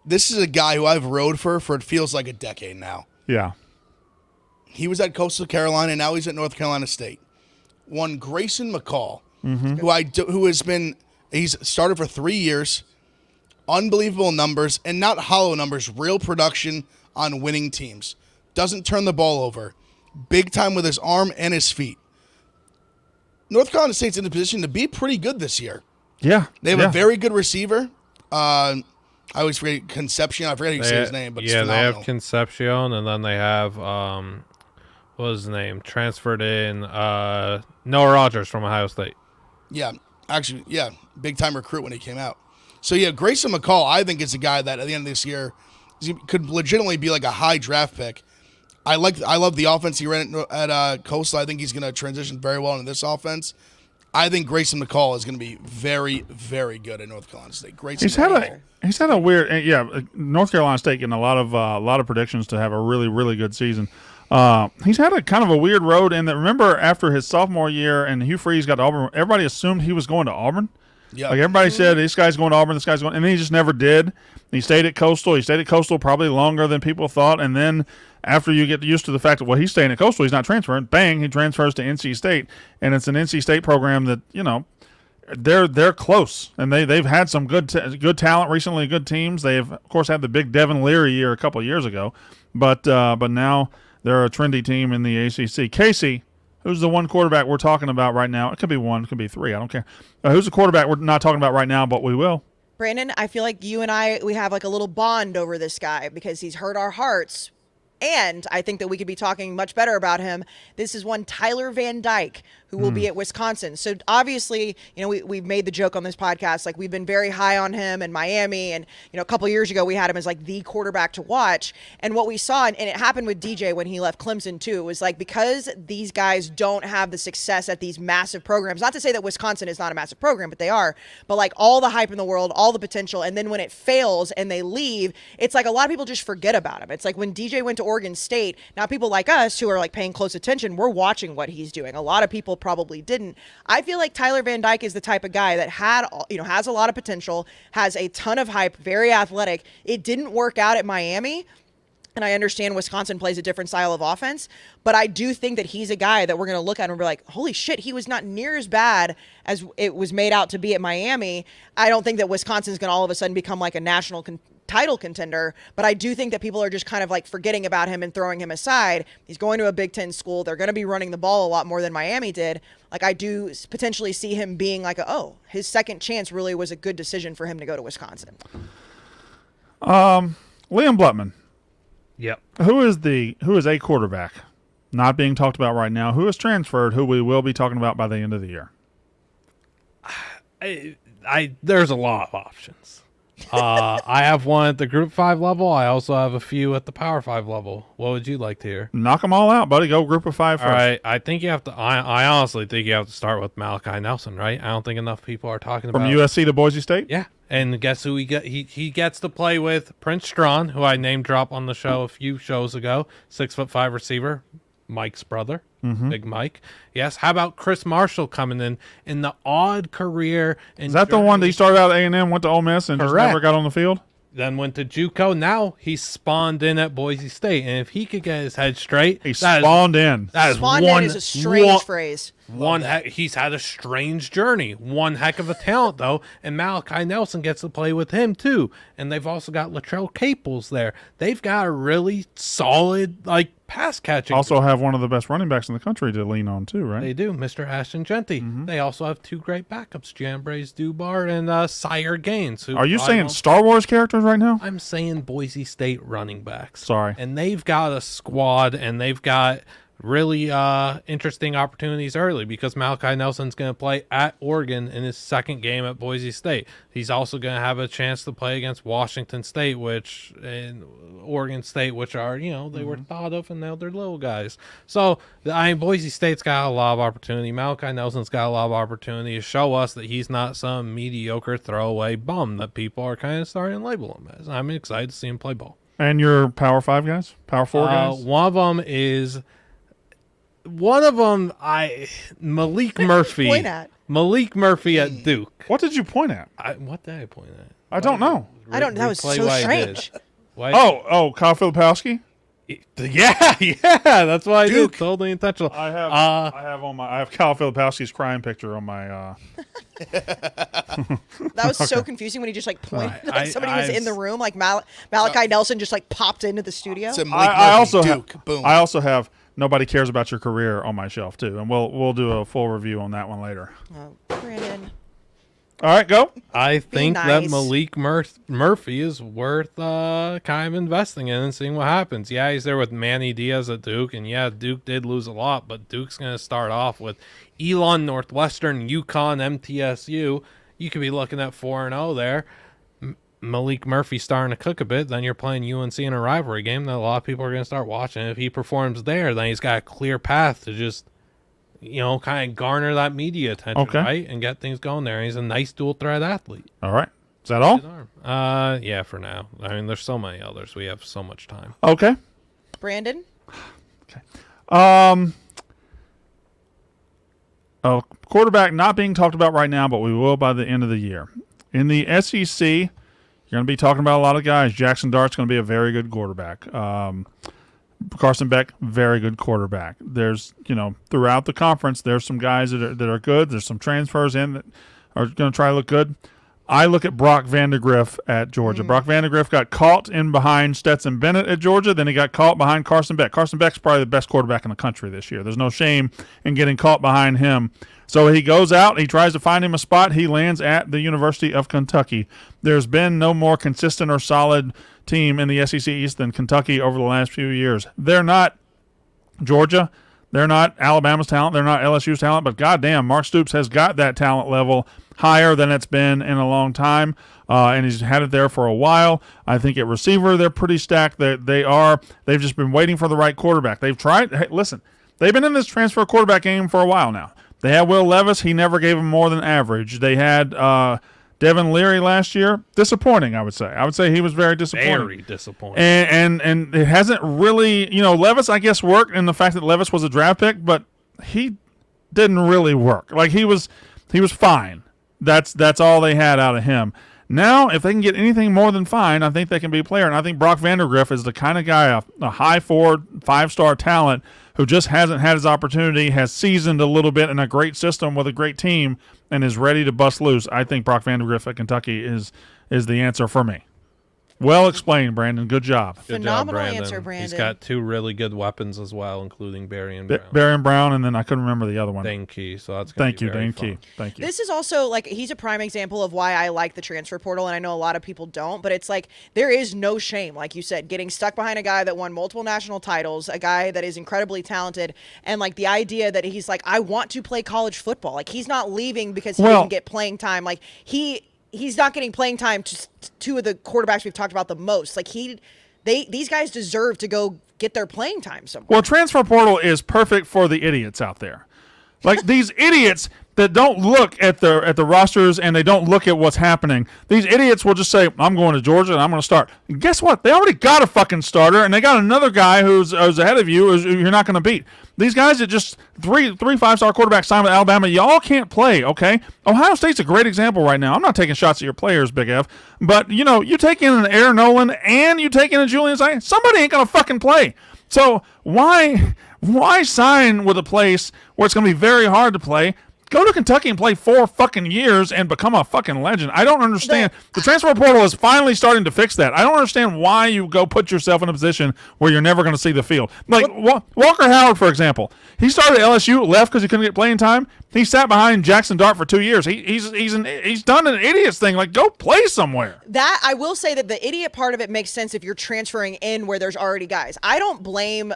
This is a guy who I've rode for it feels like a decade now. Yeah. He was at Coastal Carolina, and now he's at North Carolina State. One Grayson McCall, he's started for 3 years, unbelievable numbers, and not hollow numbers, real production on winning teams. Doesn't turn the ball over. Big time with his arm and his feet. North Carolina State's in a position to be pretty good this year. Yeah. They have a very good receiver. I always forget Concepcion. I forget how you say his name, but it's phenomenal. They have Concepcion, and then they have what was his name? Transferred in Noah Rogers from Ohio State. Yeah, actually, big time recruit when he came out. So yeah, Grayson McCall, I think is a guy that at the end of this year could legitimately be like a high draft pick. I love the offense he ran at Coastal. I think he's going to transition very well into this offense. I think Grayson McCall is going to be very, very good at North Carolina State. He's had a weird North Carolina State getting a lot of predictions to have a really, really good season. He's had a kind of a weird road in that. Remember after his sophomore year and Hugh Freeze got to Auburn, everybody assumed he was going to Auburn. Yeah, like everybody said, this guy's going to Auburn, this guy's going, and then he just never did. He stayed at Coastal. He stayed at Coastal probably longer than people thought, and then after you get used to the fact that he's staying at Coastal, he's not transferring. Bang, he transfers to NC State, and it's an NC State program that they're close, and they've had some good talent recently, good teams. They've of course had the big Devin Leary year a couple of years ago, but now they're a trendy team in the ACC. Casey, who's the one quarterback we're talking about right now? It could be 1, it could be 3. I don't care. Who's the quarterback we're not talking about right now, but we will? Brandon, I feel like you and we have like a little bond over this guy because he's hurt our hearts. And I think that we could be talking much better about him. This is one Tyler Van Dyke, who will be at Wisconsin. So obviously, we've made the joke on this podcast, like we've been very high on him in Miami. And, a couple of years ago, we had him as like the quarterback to watch. And what we saw, and it happened with DJ when he left Clemson too, was like because these guys don't have the success at these massive programs, not to say that Wisconsin is not a massive program, but they are, but like all the hype in the world, all the potential. And then when it fails and they leave, it's like a lot of people just forget about him. It's like when DJ went to Oregon State, now people like us who are like paying close attention, we're watching what he's doing. A lot of people probably didn't. I feel like Tyler Van Dyke is the type of guy that has a lot of potential, has a ton of hype, very athletic. It didn't work out at Miami. And I understand Wisconsin plays a different style of offense, but I do think that he's a guy that we're going to look at and be like, holy shit, he was not near as bad as it was made out to be at Miami. I don't think that Wisconsin's going to all of a sudden become like a national title contender, but I do think that people are just kind of like forgetting about him and throwing him aside. He's going to a Big Ten school. They're going to be running the ball a lot more than Miami did. Like I do potentially see him being like, his second chance really was a good decision for him to go to Wisconsin. Liam Blutman. Yep. Who is a quarterback not being talked about right now? Who is transferred? Who we will be talking about by the end of the year? There's a lot of options. I have one at the Group 5 level. I also have a few at the Power 5 level. What would you like to hear? Knock them all out, buddy. Go Group of 5 first. All right. I think you have to. I honestly think you have to start with Malachi Nelson, right? I don't think enough people are talking about from USC to Boise State. Yeah, and guess who he gets to play with? Prince Strachan, who I name drop on the show a few shows ago. 6'5" receiver, Mike's brother, Big Mike. Yes. How about Chris Marshall coming in the odd career? Is that the one that he started out at A&M, went to Ole Miss, and just never got on the field? then went to JUCO. Now he's spawned in at Boise State, and if he could get his head straight, He spawned in. That is Spawned in is a strange phrase. He's had a strange journey. One heck of a talent, though, and Malachi Nelson gets to play with him, too. And they've also got Latrell Caples there. They've got a really solid, pass catching. Also have one of the best running backs in the country to lean on, too, right? They do, Mr. Ashton Genty. They also have 2 great backups, Jambres Dubar and Sire Gaines. Are you saying Star Wars characters right now? I'm saying Boise State running backs. Sorry. And they've got a squad, and they've got really interesting opportunities early because Malachi Nelson's going to play at Oregon in his second game at Boise State. He's also going to have a chance to play against Washington State, and Oregon State, which are, they were thought of, and now they're little guys. So, Boise State's got a lot of opportunity. Malachi Nelson's got a lot of opportunity to show us that he's not some mediocre throwaway bum that people are kind of starting to label him as. I'm excited to see him play ball. And your Power 5 guys? Power 4 guys? One of them, Malik Murphy. Point at. Malik Murphy at Duke. What did you point at? What did I point at? I don't know. I don't. That was Replay so what I strange. did. Why- Kyle Filipowski? Yeah, that's why I did. Totally intentional. I have Kyle Filipowski's crying picture on my That was so confusing when he just pointed like somebody was in the room, like Malachi Nelson just popped into the studio. It's a Malik I Murphy, also Duke. Boom. I also have Nobody Cares About Your Career on my shelf too, and we'll do a full review on that one later. Brandon. All right, go. I think that nice. Malik Murphy is worth kind of investing in and seeing what happens. Yeah, he's there with Manny Diaz at Duke, and yeah, Duke did lose a lot, but Duke's going to start off with Elon, Northwestern, UConn, MTSU. You could be looking at 4-0 there. Malik Murphy starting to cook a bit, then you're playing UNC in a rivalry game that a lot of people are going to start watching. If he performs there, then he's got a clear path to just, kind of garner that media attention, right? And get things going there. And he's a nice dual threat athlete. All right. Is that all? Yeah, for now. I mean, there's so many others. We have so much time. Okay. Brandon. A quarterback not being talked about right now, but we will by the end of the year. In the SEC, you're going to be talking about a lot of guys. Jackson Dart's going to be a very good quarterback. Carson Beck, very good quarterback. There's, throughout the conference, there's some guys that are good. There's some transfers in that are going to try to look good. I look at Brock Vandagriff at Georgia. Brock Vandagriff got caught in behind Stetson Bennett at Georgia. Then he got caught behind Carson Beck. Carson Beck's probably the best quarterback in the country this year. There's no shame in getting caught behind him. So he goes out. He tries to find him a spot. He lands at the University of Kentucky. There's been no more consistent or solid team in the SEC East than Kentucky over the last few years. They're not Georgia. They're not Alabama's talent. They're not LSU's talent. But goddamn, Mark Stoops has got that talent level higher than it's been in a long time, and he's had it there for a while. I think at receiver they're pretty stacked. They've just been waiting for the right quarterback. They've tried. Hey, listen, they've been in this transfer quarterback game for a while now. They had Will Levis. He never gave them more than average. They had Devin Leary last year. Disappointing, I would say. I would say he was very disappointing. Very disappointing. And it hasn't really, Levis, I guess, worked in the fact that Levis was a draft pick, but he didn't really work. Like he was fine. That's all they had out of him. Now, if they can get anything more than fine, I think they can be a player. And I think Brock Vandagriff is the kind of guy, a high 5-star talent who just hasn't had his opportunity, has seasoned a little bit in a great system with a great team, and is ready to bust loose. I think Brock Vandagriff at Kentucky is the answer for me. Well explained, Brandon. Good job. Phenomenal Brandon. answer, Brandon. He's got 2 really good weapons as well, including Barry and Brown. Barry and Brown, and then I couldn't remember the other one. Dane Key. So that's gonna Thank be you, very Dane fun. Key. Thank you. This is also he's a prime example of why I like the transfer portal, and I know a lot of people don't, but it's there is no shame, like you said, getting stuck behind a guy that won multiple national titles, a guy that is incredibly talented, and the idea that he's I want to play college football. He's not leaving because he didn't get playing time. He's not getting playing time to 2 of the quarterbacks we've talked about the most. These guys deserve to go get their playing time somewhere. Well, transfer portal is perfect for the idiots out there. Like these idiots that don't look at the rosters and they don't look at what's happening. These idiots will just say, I'm going to Georgia and I'm going to start. And guess what? They already got a fucking starter, and they got another guy who's ahead of you who you're not going to beat. These guys that just three 5-star quarterbacks signed with Alabama, y'all can't play, okay? Ohio State's a great example right now. I'm not taking shots at your players, Big F, but, you take in an Aaron Nolan and you take in a Julian Sain, somebody ain't going to fucking play. So why sign with a place where it's going to be very hard to play? Go to Kentucky and play 4 fucking years and become a fucking legend. I don't understand. The transfer portal is finally starting to fix that. I don't understand why you go put yourself in a position where you're never going to see the field. Like Walker Howard, for example. He started at LSU, left because he couldn't get playing time. He sat behind Jackson Dart for 2 years. He's done an idiot's thing. Like, go play somewhere. That I will say that the idiot part of it makes sense if you're transferring in where there's already guys. I don't blame,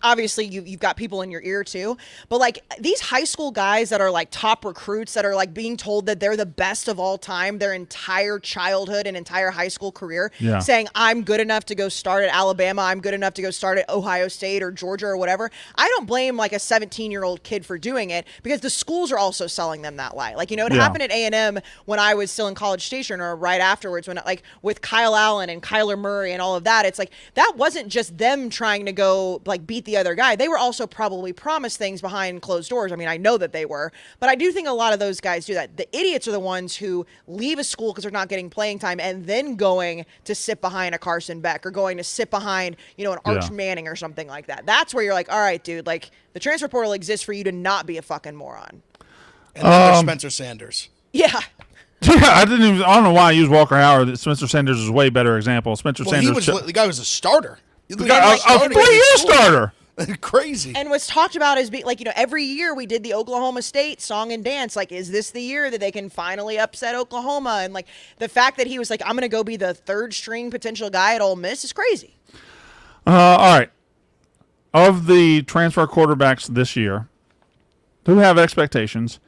obviously you've got people in your ear too, but these high school guys that are top recruits that are being told that they're the best of all time their entire childhood and entire high school career, saying I'm good enough to go start at Alabama, I'm good enough to go start at Ohio State or Georgia or whatever. I don't blame a 17-year-old kid for doing it, because the schools are also selling them that lie. It happened at A&M when I was still in College Station, or right afterwards when with Kyle Allen and Kyler Murray and all of that. It's that wasn't just them trying to go beat the other guy. They were also probably promised things behind closed doors. I mean, I know that they were, but I do think a lot of those guys do that. The idiots are the ones who leave a school because they're not getting playing time and then going to sit behind a Carson Beck or going to sit behind, an Arch Manning or something like that. That's where you're all right, dude, the transfer portal exists for you to not be a fucking moron. And then there's Spencer Sanders. Yeah. Yeah, I don't know why I use Walker Howard. Spencer Sanders is a way better example. Sanders. The guy was a starter. A 3-year starter. Crazy. And was talked about as being every year we did the Oklahoma State song and dance. Is this the year that they can finally upset Oklahoma? And the fact that he was I'm going to go be the 3rd string potential guy at Ole Miss is crazy. All right. Of the transfer quarterbacks this year who have expectations,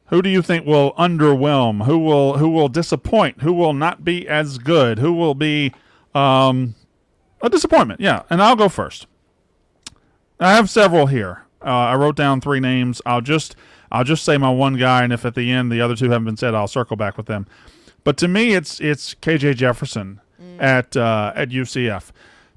who do you think will underwhelm? Who will disappoint? Who will not be as good? Who will be a disappointment? Yeah, and I'll go first. I have several here. I wrote down 3 names. I'll just say my one guy, and if at the end the other 2 haven't been said, I'll circle back with them. But to me, it's KJ Jefferson at UCF.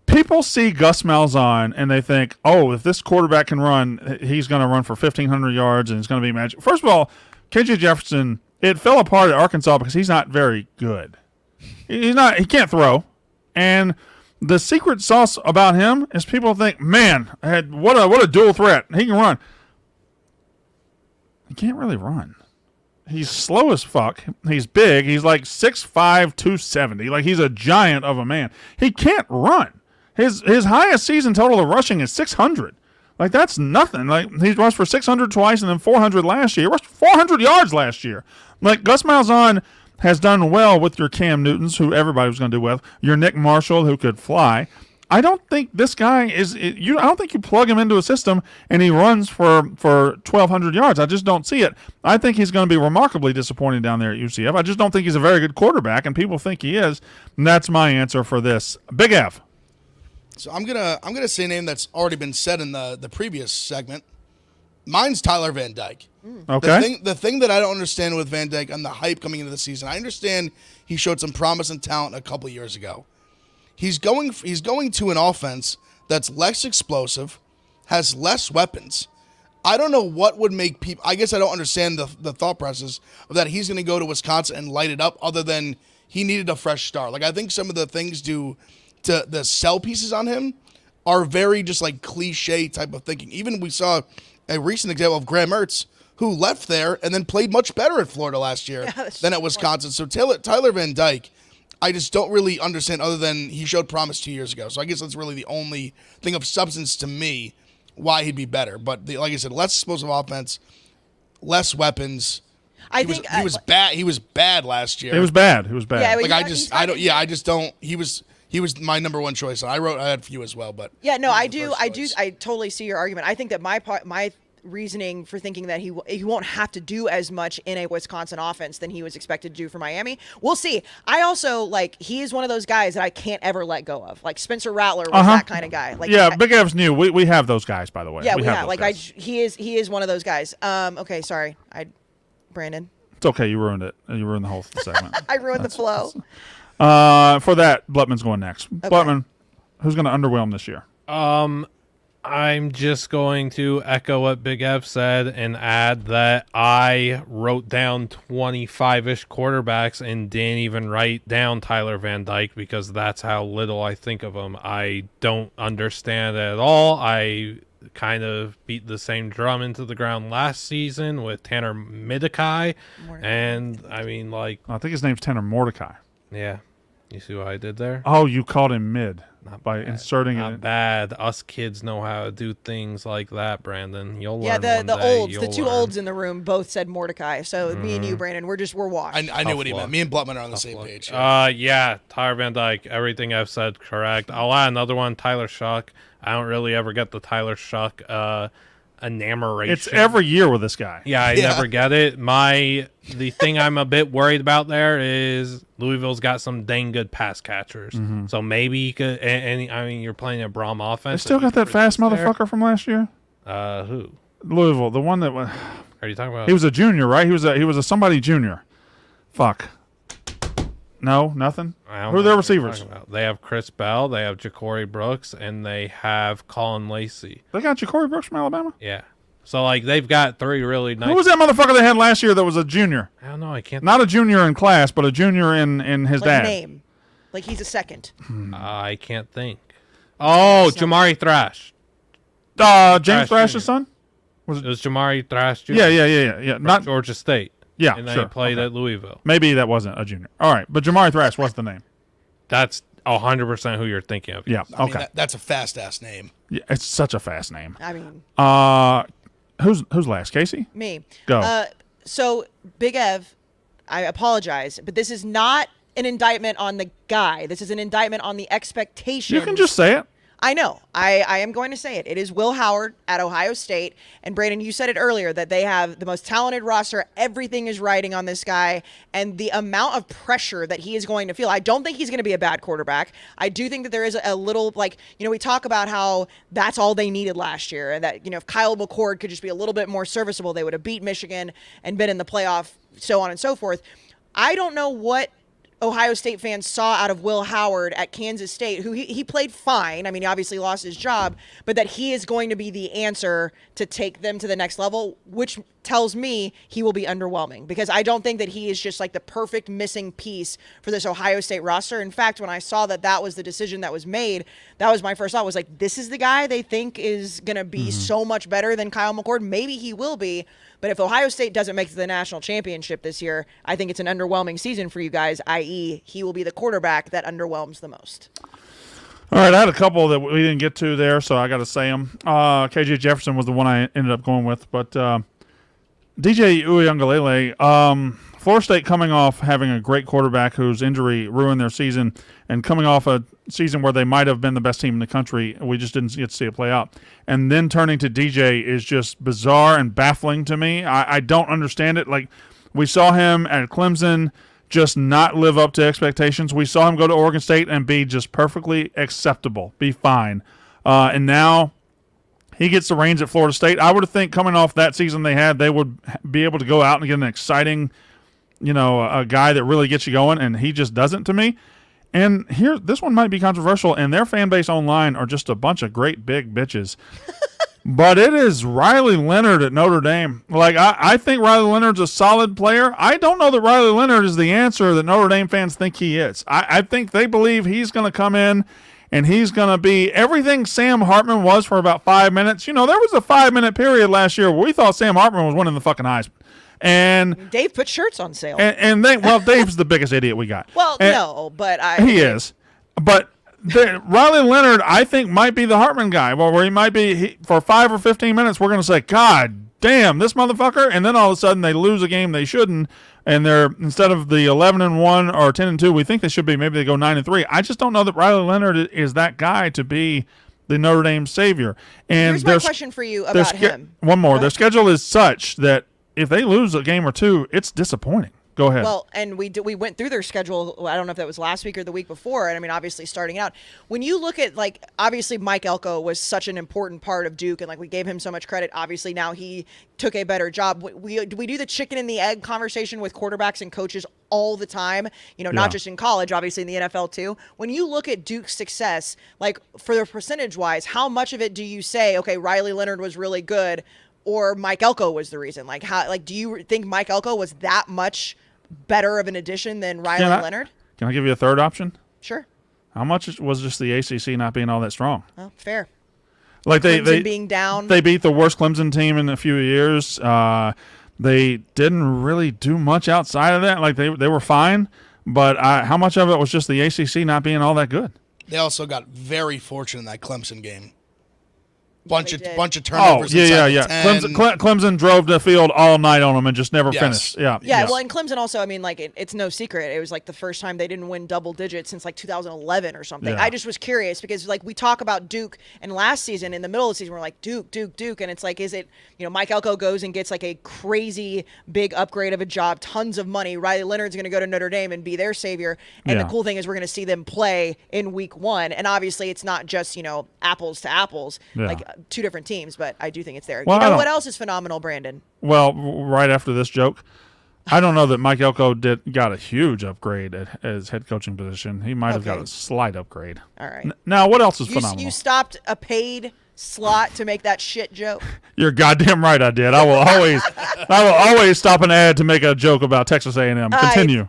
People see Gus Malzahn and they think, oh, if this quarterback can run, he's going to run for 1,500 yards and it's going to be magic. First of all, KJ Jefferson, it fell apart at Arkansas because he's not very good. He can't throw. And the secret sauce about him is people think, man, what a dual threat. He can run. He can't really run. He's slow as fuck. He's big. He's 6'5", 270. He's a giant of a man. He can't run. His highest season total of rushing is 600. That's nothing. He rushed for 600 twice and then 400 last year. He rushed 400 yards last year. Gus Malzahn has done well with your Cam Newtons, who everybody was going to do well, your Nick Marshall, who could fly. I don't think this guy is. I don't think you plug him into a system and he runs for 1,200 yards. I just don't see it. I think he's going to be remarkably disappointing down there at UCF. I just don't think he's a very good quarterback, and people think he is. And that's my answer for this. Big F. So I'm gonna say a name that's already been said in the previous segment. Mine's Tyler Van Dyke. Okay. The thing that I don't understand with Van Dyke and the hype coming into the season, I understand he showed some promise and talent a couple years ago. He's going to an offense that's less explosive, has less weapons. I don't know what would make people. I guess I don't understand the thought process of that he's going to go to Wisconsin and light it up. Other than he needed a fresh start. I think some of the things to the sell pieces on him are very just cliche type of thinking. Even we saw a recent example of Graham Mertz, who left there and then played much better at Florida last year than at Wisconsin. So Tyler Van Dyke, I just don't really understand, other than he showed promise 2 years ago. So I guess that's really the only thing of substance to me why he'd be better. But like I said, less explosive offense, less weapons. He was bad. He was bad last year. He was bad. Yeah, He was my number one choice. I had few as well, but yeah, no, I do. I totally see your argument. I think that my reasoning for thinking that he won't have to do as much in a Wisconsin offense than he was expected to do for Miami. We'll see. I also he is one of those guys that I can't ever let go of. Like Spencer Rattler was that kind of guy. Like Big Ev's new. We have those guys, by the way. Yeah, we have. those Like guys. he is one of those guys. Okay, sorry. Brandon. It's okay. You ruined it. You ruined the whole segment. I ruined the flow. For that, Blutman's going next. Okay. Blutman, who's going to underwhelm this year? I'm just going to echo what Big F said and add that I wrote down 25-ish quarterbacks and didn't even write down Tyler Van Dyke because that's how little I think of him. I don't understand it at all. I kind of beat the same drum into the ground last season with Tanner Mordecai. And, I mean, I think his name's Tanner Mordecai. yeah. You see what I did there? Oh, you called him mid by bad. inserting Not it. bad. Us kids know how to do things like that, Brandon. You'll Yeah, learn the one day. olds, the You'll two learn. olds in the room both said Mordecai. So me and you, Brandon, we're washed. I knew what he luck. meant. Me and Blutman are on the same Look, page. yeah, Tyler Van Dyke. Everything I've said correct. I'll add another one, Tyler Shuck. I don't really ever get the Tyler Shuck enamoration. It's every year with this guy. Yeah, I never get it. The thing I'm a bit worried about there is Louisville's got some dang good pass catchers. So maybe he could. And I mean, you're playing a Brom They offense. still got that fast motherfucker from last year. Who Louisville, the one that are you talking about? he was a junior, right? He was a somebody junior. Fuck. No, nothing. I don't Who are know their what you're receivers? talking about. They have Chris Bell, they have Ja'Cory Brooks, and they have Colin Lacey. They got Ja'Cory Brooks from Alabama. Yeah. So they've got three really nice. Who was that motherfucker they had last year that was a junior? I don't know. I can't. Not a junior in class, but a junior in his like dad. name. Like he's a second. I can't think. Oh, Jamari Thrash. James Thrash Thrash's Jr. son? It was Jamari Thrash Jr. Yeah. from Not Georgia State. yeah, And then sure. he played Okay. at Louisville. Maybe that wasn't a junior. All right, but Jamari Thrash was the name. That's 100% who you're thinking of. Yeah. I mean, Okay. that's a fast ass name. Yeah, it's such a fast name. I mean, Who's last? Casey? me. Go. So Big Ev, I apologize, but this is not an indictment on the guy. This is an indictment on the expectations. You can just say it. I know. I am going to say it. It is Will Howard at Ohio State. And Brandon, you said it earlier that they have the most talented roster. Everything is riding on this guy. And the amount of pressure that he is going to feel. I don't think he's going to be a bad quarterback. I do think that there is a little, we talk about how that's all they needed last year. And that, if Kyle McCord could just be a little bit more serviceable, they would have beat Michigan and been in the playoff, so on and so forth. I don't know what Ohio State fans saw out of Will Howard at Kansas State, who he played fine. I mean, he obviously lost his job, but that he is going to be the answer to take them to the next level, which tells me he will be underwhelming because I don't think that he is just like the perfect missing piece for this Ohio State roster. In fact, when I saw that was the decision that was made, that was my first thought was like, this is the guy they think is going to be so much better than Kyle McCord. Maybe he will be. But if Ohio State doesn't make it to the national championship this year, I think it's an underwhelming season for you guys, i.e. he will be the quarterback that underwhelms the most. All right, I had a couple that we didn't get to there, so I got to say them. KJ Jefferson was the one I ended up going with, but DJ Uiagalelei, Florida State coming off having a great quarterback whose injury ruined their season and coming off a season where they might have been the best team in the country. We just didn't get to see it play out. And then turning to DJ is just bizarre and baffling to me. I don't understand it. Like, we saw him at Clemson just not live up to expectations. We saw him go to Oregon State and be just perfectly acceptable, be fine. And now he gets the reins at Florida State. I would think coming off that season they had, they would be able to go out and get an exciting, a guy that really gets you going, and he just doesn't to me. And here, this one might be controversial, and their fan base online are just a bunch of great big bitches. But it is Riley Leonard at Notre Dame. Like, I think Riley Leonard's a solid player. I don't know that Riley Leonard is the answer that Notre Dame fans think he is. I think they believe he's going to come in and he's going to be everything Sam Hartman was for about 5 minutes. There was a 5-minute period last year where we thought Sam Hartman was winning the fucking Heisman. And Dave put shirts on sale. Dave's the biggest idiot we got. Well, And no, but he is. But Riley Leonard, I think, might be the Hartman guy, where he might be for 5 or 15 minutes. We're going to say, God damn, this motherfucker, and then all of a sudden they lose a game they shouldn't, and they're instead of the 11-1 or 10-2, we think they should be. Maybe they go 9-3. I just don't know that Riley Leonard is that guy to be the Notre Dame savior. And Here's my question for you about him. One more. Go Their ahead. schedule is such that if they lose a game or two, it's disappointing. Go ahead. Well, and we went through their schedule. I don't know if that was last week or the week before. And I mean, obviously, starting out, when you look at obviously Mike Elko was such an important part of Duke, and we gave him so much credit. Obviously, now he took a better job. We do the chicken and the egg conversation with quarterbacks and coaches all the time. Not just in college, obviously in the NFL too. When you look at Duke's success, for the percentage wise, how much of it do you say, okay, Riley Leonard was really good, or Mike Elko was the reason? Do you think Mike Elko was that much better of an addition than Riley Leonard? Can I give you a third option? Sure. How much was just the ACC not being all that strong? Oh, fair. They being down. They beat the worst Clemson team in a few years. They didn't really do much outside of that. They were fine, but how much of it was just the ACC not being all that good? They also got very fortunate in that Clemson game. Bunch of Oh, turnovers. yeah. inside the 10. Clemson drove the field all night on them and just never Yes. finished. Yeah. Well, and Clemson also, I mean, it's no secret. It was the first time they didn't win double digits since 2011 or something. Yeah. I just was curious because we talk about Duke, and last season, in the middle of the season, we're like, Duke. And it's is it, Mike Elko goes and gets a crazy big upgrade of a job, tons of money. Riley Leonard's going to go to Notre Dame and be their savior. And the cool thing is we're going to see them play in week 1. And obviously it's not just, apples to apples, two different teams, but I do think it's there. Well, What else is phenomenal, Brandon? Well, right after this joke, I don't know that Mike Elko got a huge upgrade at his head coaching position. He might have got a slight upgrade. All right. Now, what else is phenomenal? You stopped a paid slot to make that shit joke. You're goddamn right, I did. I will always stop an ad to make a joke about Texas A&M. Continue.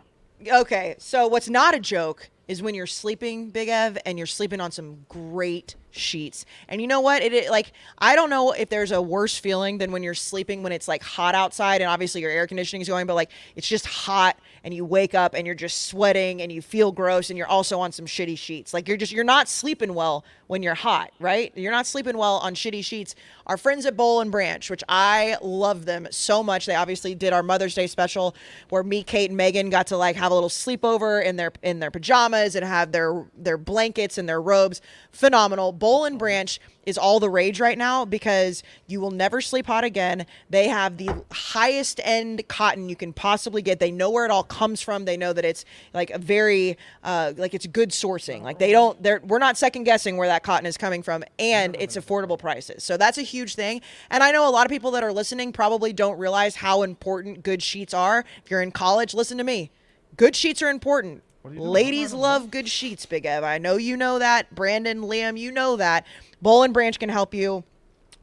Okay, so what's not a joke is when you're sleeping, Big Ev, and you're sleeping on some great sheets. And you know what? I don't know if there's a worse feeling than when you're sleeping when it's hot outside and obviously your air conditioning is going, but it's just hot and you wake up and you're just sweating and you feel gross and you're also on some shitty sheets. You're not sleeping well when you're hot, right? You're not sleeping well on shitty sheets. Our friends at Boll and Branch, which I love them so much. They obviously did our Mother's Day special where me, Kate, and Megan got to have a little sleepover in their pajamas and have their blankets and their robes. Phenomenal. Boll and Branch is all the rage right now because you will never sleep hot again. They have the highest end cotton you can possibly get. They know where it all comes from. They know that it's a very it's good sourcing. We're not second guessing where that cotton is coming from, and it's affordable prices. So that's a huge thing. And I know a lot of people that are listening probably don't realize how important good sheets are. If you're in college, listen to me. Good sheets are important. Ladies love good sheets, Big Ev. I know you know that. Brandon, Liam, you know that. Boll and Branch can help you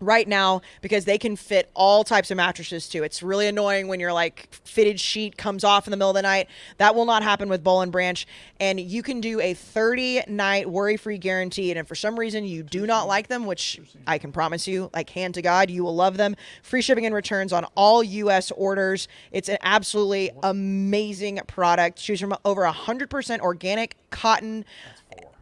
right now because they can fit all types of mattresses too. It's really annoying when your fitted sheet comes off in the middle of the night. That will not happen with Boll and Branch. And you can do a 30-night worry-free guarantee. And if for some reason you do not like them, which I can promise you, hand to God, you will love them. Free shipping and returns on all U.S. orders. It's an absolutely amazing product. Choose from over 100% organic cotton.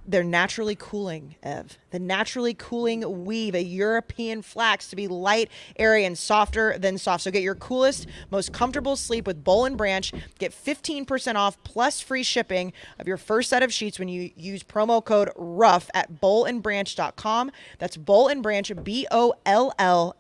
They're naturally cooling, Ev. The naturally cooling weave, a European flax to be light, airy, and softer than soft. So get your coolest, most comfortable sleep with Boll and Branch. Get 15% off plus free shipping of your first set of sheets when you use promo code RUFF at bollandbranch.com. That's Boll and Branch, BOLLAND,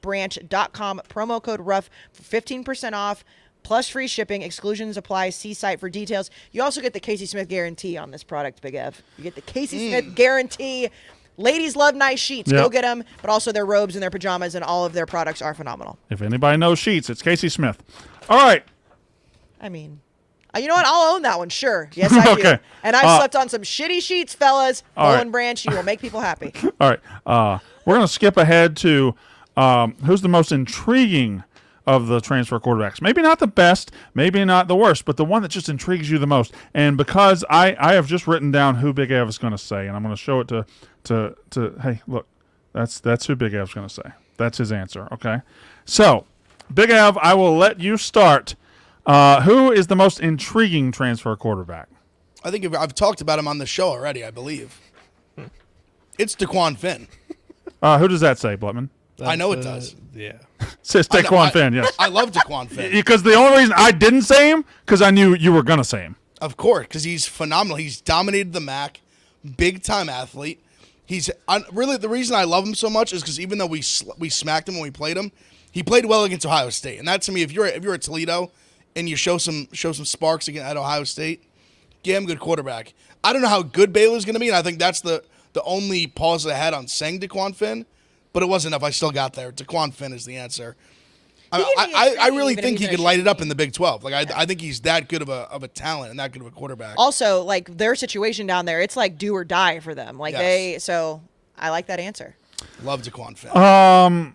branch.com. Promo code RUFF for 15% off. Plus free shipping. Exclusions apply. See site for details. You also get the Casey Smith guarantee on this product, Big Ev. You get the Casey Smith guarantee. Ladies love nice sheets. Go get them. But also their robes and their pajamas and all of their products are phenomenal. If anybody knows sheets, it's Casey Smith. All right. I mean, you know what? I'll own that one. Sure. Yes, I Okay. do. And I've slept on some shitty sheets, fellas. Boll right. and Branch, you will make people happy. All right. We're going to skip ahead to who's the most intriguing of the transfer quarterbacks. Maybe not the best, maybe not the worst, but the one that just intrigues you the most. And because I have just written down who Big Ev is going to say, and I'm going to show it to hey, look, that's who Big Ev's going to say. That's his answer, okay? So, Big Ev, I will let you start. Who is the most intriguing transfer quarterback? I think I've talked about him on the show already, I believe. It's DeQuan Finn. Who does that say, Blutman? I know it does. Yeah. Says DeQuan Finn, yes. I love DeQuan Finn. Because the only reason I didn't say him, because I knew you were going to say him. Of course, because he's phenomenal. He's dominated the MAC, big-time athlete. Really, the reason I love him so much is because even though we smacked him when we played him, he played well against Ohio State, and that to me, if you're at Toledo and you show some sparks again at Ohio State, damn good quarterback. I don't know how good Baylor's going to be, and I think that's the only pause I had on saying DeQuan Finn, but it wasn't enough. I still got there. DeQuan Finn is the answer. I really think he could light it up in the Big 12. Like I think he's that good of a talent and that good of a quarterback. Also, like their situation down there, it's like do or die for them. Like so I like that answer. Love DeQuan Finn.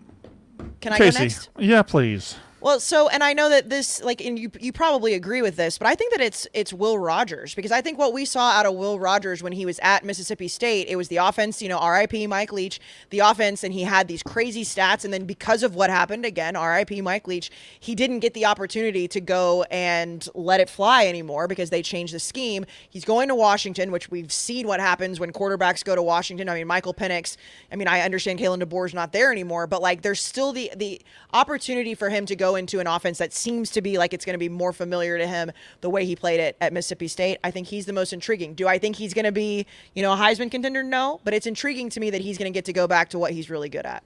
Can I Casey, go next? yeah, please. Well, so, and I know that this, like, and you probably agree with this, but I think that it's Will Rogers, because I think what we saw out of Will Rogers when he was at Mississippi State, it was the offense, R.I.P. Mike Leach, the offense, and he had these crazy stats, and then because of what happened, again, R.I.P. Mike Leach, he didn't get the opportunity to go and let it fly anymore because they changed the scheme. He's going to Washington, which we've seen what happens when quarterbacks go to Washington. I mean, Michael Penix, I understand Kalen DeBoer's not there anymore, but, like, there's still the opportunity for him to go into an offense that seems to be like it's going to be more familiar to him the way he played it at Mississippi State. I think he's the most intriguing. Do I think he's going to be, a Heisman contender? No, but it's intriguing to me that he's going to get to go back to what he's really good at.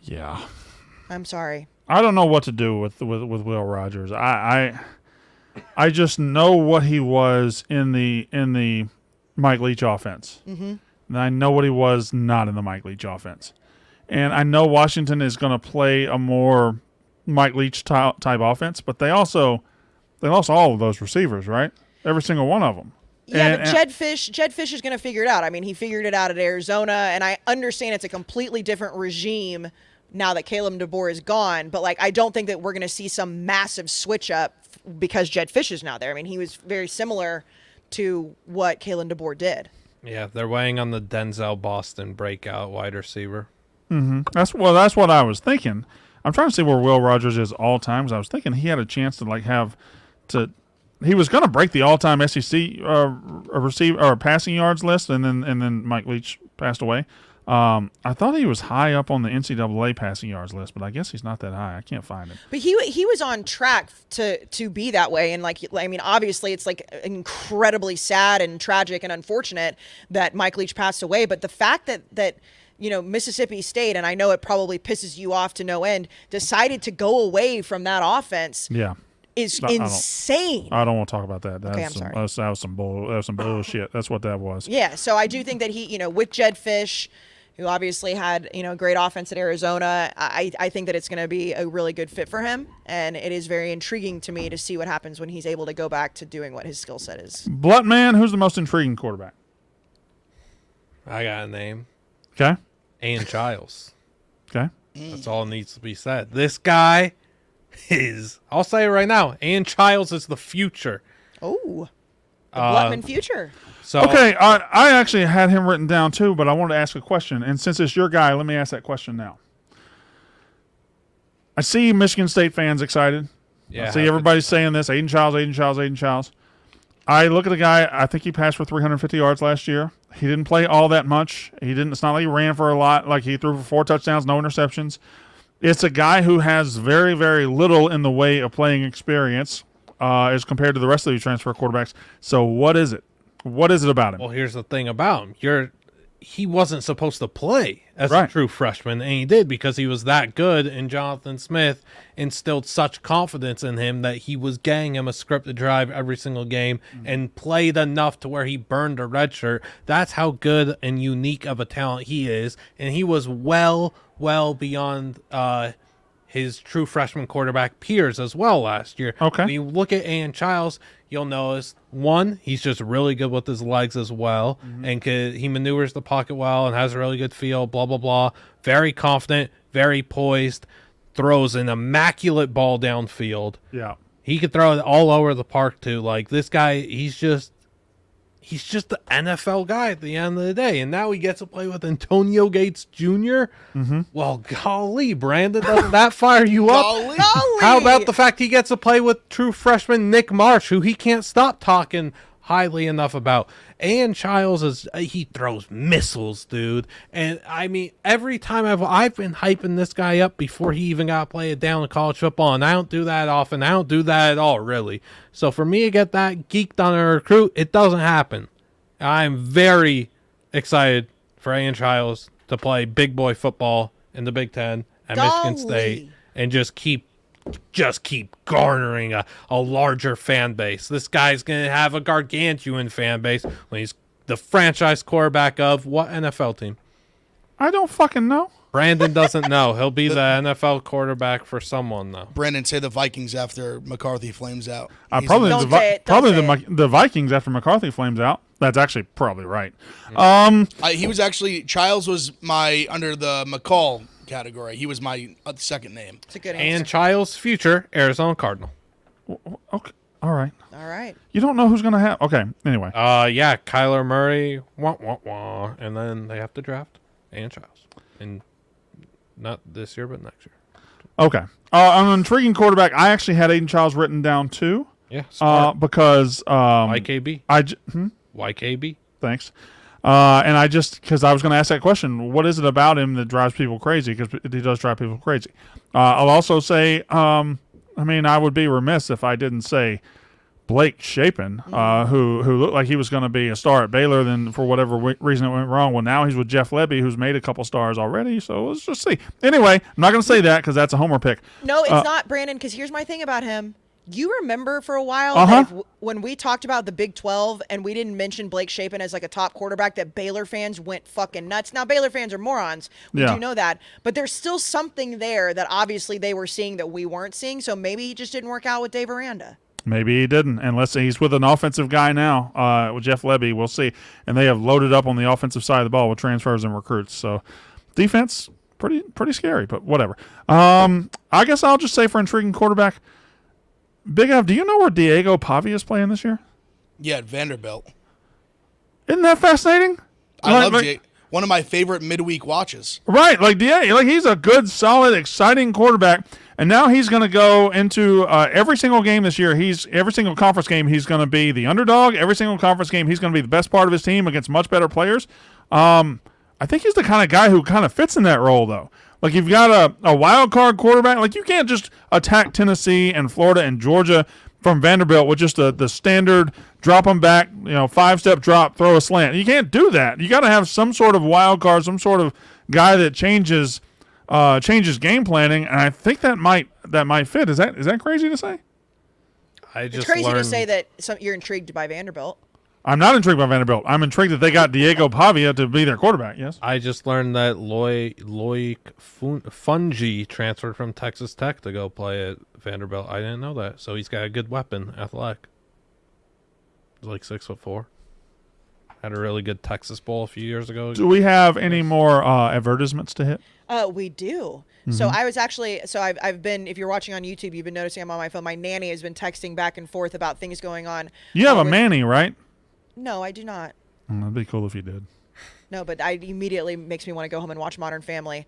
Yeah. I'm sorry. I don't know what to do with Will Rogers. I just know what he was in the Mike Leach offense. Mm-hmm. And I know what he was not in the Mike Leach offense. And I know Washington is going to play a more Mike Leach type offense, but they lost all of those receivers, right? Every single one of them. Yeah, but Jed Fish is going to figure it out. I mean, he figured it out at Arizona, and I understand it's a completely different regime now that Caleb DeBoer is gone, but, like, I don't think that we're going to see some massive switch up because Jed Fish is now there. I mean, he was very similar to what Kalen DeBoer did. Yeah, they're weighing on the Denzel Boston breakout wide receiver. Mm-hmm. That's what I was thinking. I'm trying to see where Will Rogers is all times. I was thinking he had a chance to he was going to break the all-time SEC passing yards list, and then Mike Leach passed away. I thought he was high up on the NCAA passing yards list, but I guess he's not that high. I can't find him. But he was on track to be that way, and obviously it's like incredibly sad and tragic and unfortunate that Mike Leach passed away. But the fact that Mississippi State, and I know it probably pisses you off to no end, decided to go away from that offense. Yeah. Is insane. I don't want to talk about that. Okay, I'm sorry. That was some bullshit. That's what that was. Yeah, so I do think that he, with Jed Fish, who obviously had, great offense at Arizona, I think that it's going to be a really good fit for him, and it is very intriguing to me to see what happens when he's able to go back to doing what his skill set is. Blutman, who's the most intriguing quarterback? I got a name. Okay. Ian Childs. Okay. That's all needs to be said. This guy is, I'll say it right now, Ian Childs is the future. Oh, the Blutman future. So okay, I actually had him written down too, but I wanted to ask a question. And since it's your guy, let me ask that question now. I see Michigan State fans excited. Yeah, I see everybody saying this, Aiden Childs. I look at the guy, I think he passed for 350 yards last year. He didn't play all that much. It's not like he ran for a lot. Like, he threw for 4 touchdowns, no interceptions. It's a guy who has very, very little in the way of playing experience as compared to the rest of the transfer quarterbacks. So what is it? What is it about him? Well, here's the thing about him. He wasn't supposed to play as right. a true freshman, and he did because he was that good, and Jonathan Smith instilled such confidence in him that he was getting him a scripted drive every single game and played enough to where he burned a red shirt. That's how good and unique of a talent he is, and he was well beyond his true freshman quarterback peers as well last year. Okay. When you look at Ian Childs, you'll notice, one, he's just really good with his legs as well, and he maneuvers the pocket well and has a really good feel, blah, blah, blah. Very confident, very poised, throws an immaculate ball downfield. Yeah. He could throw it all over the park, too. Like, this guy, he's just the NFL guy at the end of the day. And now he gets to play with Antonio Gates Jr. Well, golly, Brandon, doesn't that fire you up? Golly. How about the fact he gets to play with true freshman Nick Marsh, who he can't stop talking highly enough about? Ian Childs he throws missiles, dude. And I mean, every time I've been hyping this guy up before he even got to play it down in college football, and I don't do that often. I don't do that at all, really. So for me to get that geeked on a recruit, it doesn't happen. I'm very, excited for Ian Childs to play big boy football in the Big Ten at Michigan State and just keep garnering a larger fan base. This guy's going to have a gargantuan fan base when he's the franchise quarterback of what NFL team? I don't fucking know. Brandon doesn't know. He'll be the NFL quarterback for someone, though. Brandon, say the Vikings after McCarthy flames out. Probably Don't say it, don't say the Vikings after McCarthy flames out. That's actually probably right. He was actually, Childs was my, under the McCall category, he was my second name. It's a good And answer. Child's future Arizona Cardinal. Okay. All right. All right. You don't know who's going to have. Okay. Anyway. Yeah, Kyler Murray, and then they have to draft Ian Childs. And not this year, but next year. Okay. An intriguing quarterback. I actually had Aiden Childs written down too. Yeah, smart. Because YKB. YKB. Thanks. And I just, because I was going to ask that question, what is it about him that drives people crazy? Because he does drive people crazy. I'll also say, I would be remiss if I didn't say Blake Shapen, who looked like he was going to be a star at Baylor, then for whatever reason it went wrong. Well, now he's with Jeff Lebby, who's made a couple stars already. So let's just see. Anyway, I'm not going to say that because that's a homer pick. No, it's not, Brandon, because here's my thing about him. You remember for a while Uh-huh. that when we talked about the Big 12 and we didn't mention Blake Shapen as like a top quarterback, that Baylor fans went fucking nuts. Now, Baylor fans are morons. We Yeah. do know that. But there's still something there that obviously they were seeing that we weren't seeing. So maybe he just didn't work out with Dave Aranda. Maybe he didn't. And let's say he's with an offensive guy now, with Jeff Lebby. We'll see. And they have loaded up on the offensive side of the ball with transfers and recruits. So defense, pretty scary, but whatever. I guess I'll just say for intriguing quarterback, Big F, do you know where Diego Pavia is playing this year? Yeah, at Vanderbilt. Isn't that fascinating? I love one of my favorite midweek watches. Right, like he's a good, solid, exciting quarterback, and now he's going to go into every single game this year. Every single conference game, he's going to be the underdog. Every single conference game, he's going to be the best part of his team against much better players. I think he's the kind of guy who kind of fits in that role, though. Like, you've got a wild card quarterback. Like, you can't just attack Tennessee and Florida and Georgia from Vanderbilt with just the standard drop them back, 5-step drop, throw a slant. You can't do that. You got to have some sort of wild card, some sort of guy that changes game planning. And I think that might fit. Is that crazy to say? It's crazy to say that you're intrigued by Vanderbilt. I'm not intrigued by Vanderbilt. I'm intrigued that they got Diego Pavia to be their quarterback, yes. I just learned that Loic Fungi transferred from Texas Tech to go play at Vanderbilt. I didn't know that. So he's got a good weapon, athletic. He's like 6'4". Had a really good Texas Bowl a few years ago. Do we have any more advertisements to hit? We do. So I was actually, I've been, if you're watching on YouTube, you've been noticing I'm on my phone. My nanny has been texting back and forth about things going on. You have a Manny, right? No, I do not. That'd be cool if you did. No, but I immediately makes me want to go home and watch Modern Family.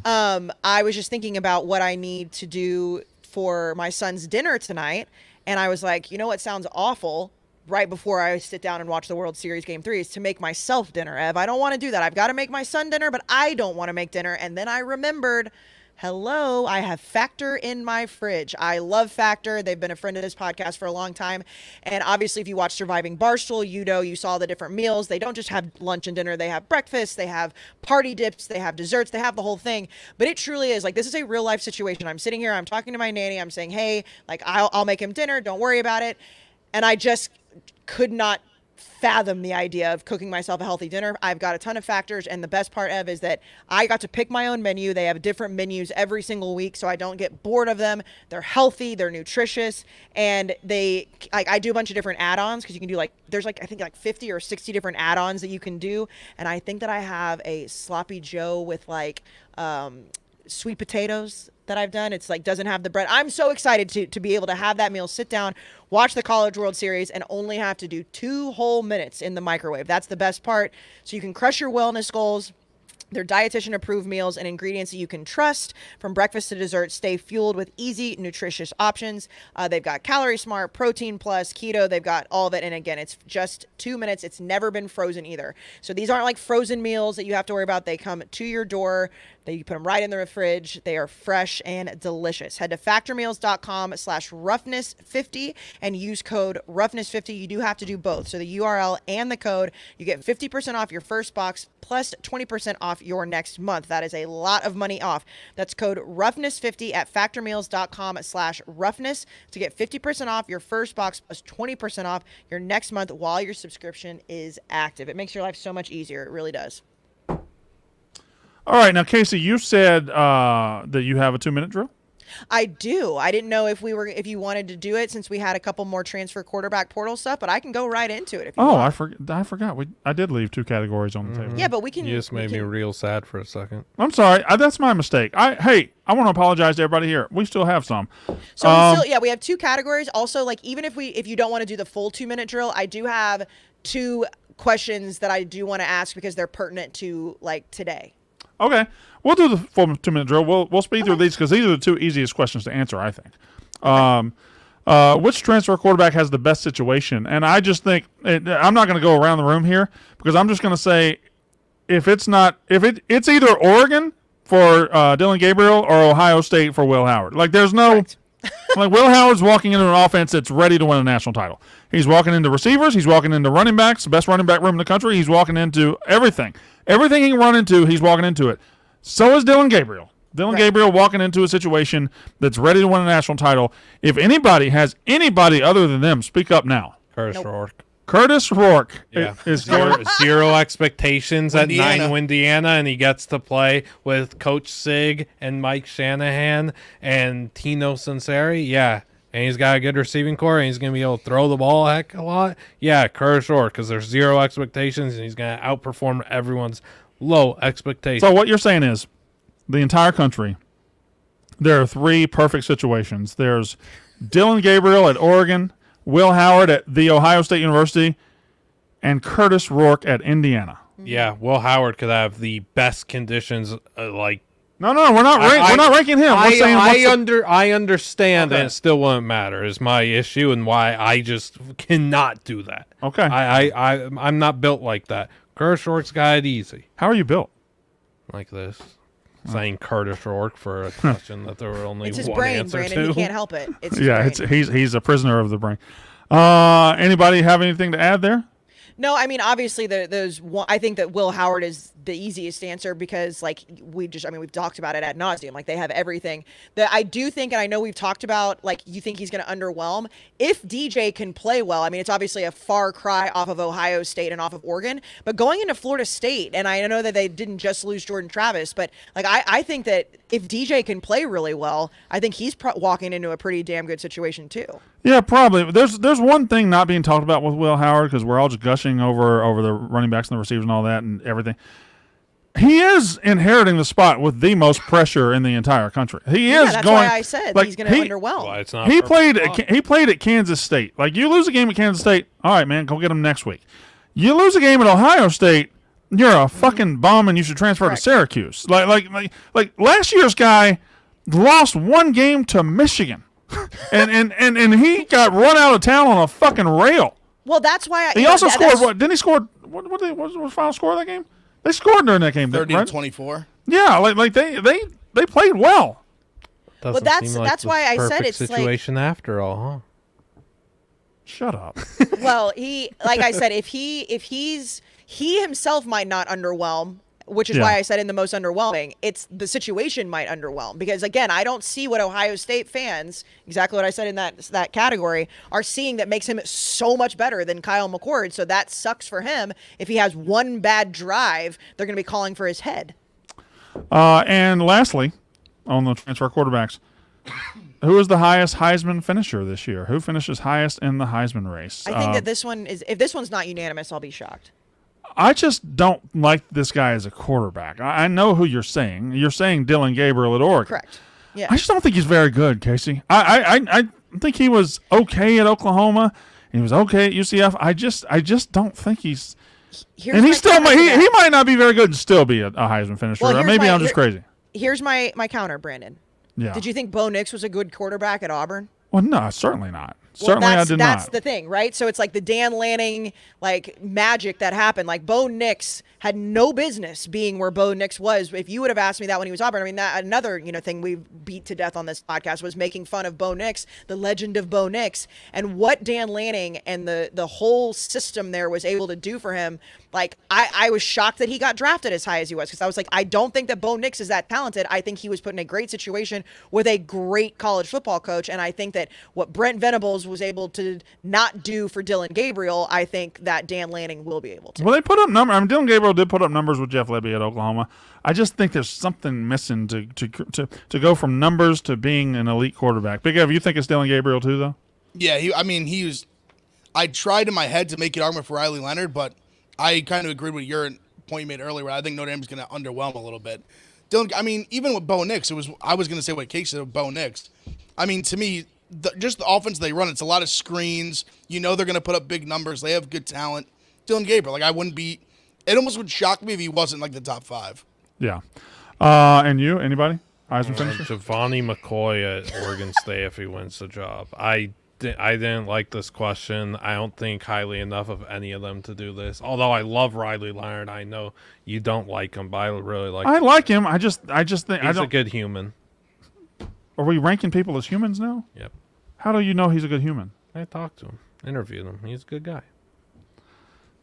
I was just thinking about what I need to do for my son's dinner tonight, and I was like, you know what sounds awful? Right before I sit down and watch the World Series Game 3 is to make myself dinner, Ev. I don't want to do that. I've got to make my son dinner, but I don't want to make dinner. And then I remembered, hello, I have Factor in my fridge. I love Factor. They've been a friend of this podcast for a long time. And obviously, if you watch Surviving Barstool, you saw the different meals. They don't just have lunch and dinner. They have breakfast. They have party dips. They have desserts. They have the whole thing. But it truly is, like, this is a real life situation. I'm sitting here. I'm talking to my nanny. I'm saying, hey, like, I'll make him dinner. Don't worry about it. And I just could not fathom the idea of cooking myself a healthy dinner. I've got a ton of Factors, and the best part, Ev, is that I got to pick my own menu. They have different menus every single week, so I don't get bored of them. They're healthy, they're nutritious, and I do a bunch of different add-ons because you can do there's I think 50 or 60 different add-ons that you can do, and I think that I have a sloppy Joe with sweet potatoes that I've done. It's doesn't have the bread. I'm so excited to be able to have that meal, sit down, watch the College World Series, and only have to do 2 whole minutes in the microwave. That's the best part. So you can crush your wellness goals. They're dietitian approved meals and ingredients that you can trust. From breakfast to dessert, stay fueled with easy, nutritious options. They've got Calorie Smart, Protein Plus, Keto. They've got all of it. And again, it's just 2 minutes. It's never been frozen either. So these aren't like frozen meals that you have to worry about. They come to your door. You put them right in the fridge. They are fresh and delicious. Head to factormeals.com/roughness50 and use code roughness50. You do have to do both. So the URL and the code, you get 50% off your first box plus 20% off your next month. That is a lot of money off. That's code roughness50 at factormeals.com/roughness to get 50% off your first box plus 20% off your next month while your subscription is active. It makes your life so much easier. It really does. All right, now Casey, you said that you have a 2-minute drill. I do. I didn't know if you wanted to do it since we had a couple more transfer quarterback portal stuff, but I can go right into it if you want. I forgot. I did leave 2 categories on the table. Yeah, but we can. You just made me real sad for a second. I'm sorry. That's my mistake. I want to apologize to everybody here. We still have some. So we have 2 categories. Also, like even if you don't want to do the full 2-minute drill, I do have 2 questions that I do want to ask because they're pertinent to like today. Okay, we'll do the full 2-minute drill. We'll speed through these because these are the 2 easiest questions to answer, I think. Which transfer quarterback has the best situation? And I just think I'm not going to go around the room here because I'm just going to say it's either Oregon for Dylan Gabriel or Ohio State for Will Howard. Like there's no. Correct. Like Will Howard's walking into an offense that's ready to win a national title. He's walking into receivers. He's walking into running backs, the best running back room in the country. He's walking into everything. Everything he can run into, he's walking into it. So is Dylan Gabriel. Gabriel walking into a situation that's ready to win a national title. If anybody has anybody other than them, speak up now. Curtis Rourke. Curtis Rourke is zero expectations at Indiana, and he gets to play with Coach Sig and Mike Shanahan and Tino Sunseri. Yeah, and he's got a good receiving core, and he's going to be able to throw the ball a heck of a lot. Yeah, Curtis Rourke, because there's zero expectations, and he's going to outperform everyone's low expectations. So what you're saying is the entire country, there are 3 perfect situations. There's Dylan Gabriel at Oregon, Will Howard at The Ohio State University, and Curtis Rourke at Indiana. Yeah, Will Howard could have the best conditions. No, we're not ranking him. We're saying I understand, okay. And it still wouldn't matter. Is my issue and why I just cannot do that. Okay, I'm not built like that. Curtis Rourke's got it easy. How are you built? Like this. Saying Curtis Rourke for a question that there were only it's his one brain, answer Brandon. to. He can't help it. It's his brain. He's a prisoner of the brain. Anybody have anything to add there? No, I mean obviously I think that Will Howard is the easiest answer because like we've talked about it ad nauseum. Like they have everything that I do think, and I know we've talked about. Like you think he's going to underwhelm if DJ can play well. I mean it's obviously a far cry off of Ohio State and off of Oregon, but going into Florida State, and I know that they didn't just lose Jordan Travis, but like I think that if DJ can play really well, I think he's walking into a pretty damn good situation too. Yeah, probably. There's one thing not being talked about with Will Howard because we're all just gushing over the running backs and the receivers and all that and everything. He is inheriting the spot with the most pressure in the entire country. He is that's going. Why I said he's going to underwhelm. Well, it's not he played at Kansas State. Like you lose a game at Kansas State, all right, man, go get him next week. You lose a game at Ohio State, you're a fucking bum and you should transfer to Syracuse. Like last year's guy lost 1 game to Michigan. and he got run out of town on a fucking rail. Well, that's why he also scored. What didn't he score? What was the final score of that game? They scored during that game. 30-24. Yeah, like they played well. Doesn't that's seem like that's the why I said perfect it's situation after all, huh? Shut up. Well, like I said, if he himself might not underwhelm, which is why I said in the most underwhelming, it's the situation might underwhelm. Because, again, I don't see what Ohio State fans, exactly what I said in that category, are seeing that makes him so much better than Kyle McCord. So that sucks for him. If he has one bad drive, they're going to be calling for his head. And lastly, on the transfer quarterbacks, who is the highest Heisman finisher this year? Who finishes highest in the Heisman race? I think that this one is, if this one's not unanimous, I'll be shocked. I just don't like this guy as a quarterback. I know who you're saying. You're saying Dylan Gabriel at Oregon. Correct. Yeah. I just don't think he's very good, Casey. I think he was okay at Oklahoma. He was okay at UCF. I just don't think he's Here's And he my still counter to that. he might not be very good and still be a Heisman finisher. Well, Or here's maybe my- I'm just crazy. Here's my counter, Brandon. Yeah. Did you think Bo Nix was a good quarterback at Auburn? Well, no, certainly not. Well, Certainly, I did that's not. the thing, right? So it's like the Dan Lanning like magic that happened. Like Bo Nix had no business being where Bo Nix was. If you would have asked me that when he was Auburn, I mean, that another thing we beat to death on this podcast was making fun of Bo Nix, the legend of Bo Nix, and what Dan Lanning and the whole system there was able to do for him. Like I was shocked that he got drafted as high as he was, because I was like, I don't think that Bo Nix is that talented. I think he was put in a great situation with a great college football coach, and I think that what Brent Venables was able to not do for Dylan Gabriel, I think that Dan Lanning will be able to. Well, they put up numbers. I mean, Dylan Gabriel did put up numbers with Jeff Lebby at Oklahoma. I just think there's something missing to go from numbers to being an elite quarterback. Big Ev, you think it's Dylan Gabriel too, though? Yeah, he was. I tried in my head to make an argument for Riley Leonard, but I kind of agreed with your point you made earlier. Where I think Notre Dame's going to underwhelm a little bit. Dylan, I mean, even with Bo Nix, I was going to say what Case said of Bo Nix. I mean, to me, just the offense they run, it's a lot of screens. They're going to put up big numbers. They have good talent. Dylan Gabriel, like I wouldn't be. It almost would shock me if he wasn't like the top 5. Yeah. And you? Anybody? Heisman finisher? Giovanni McCoy at Oregon State if he wins the job. I didn't like this question. I don't think highly enough of any of them to do this. Although I love Riley Leonard. I know you don't like him, but I really like him. I like him. I just think I He's a don't. good human. Are we ranking people as humans now? Yep. How do you know he's a good human? I talked to him, interviewed him. He's a good guy.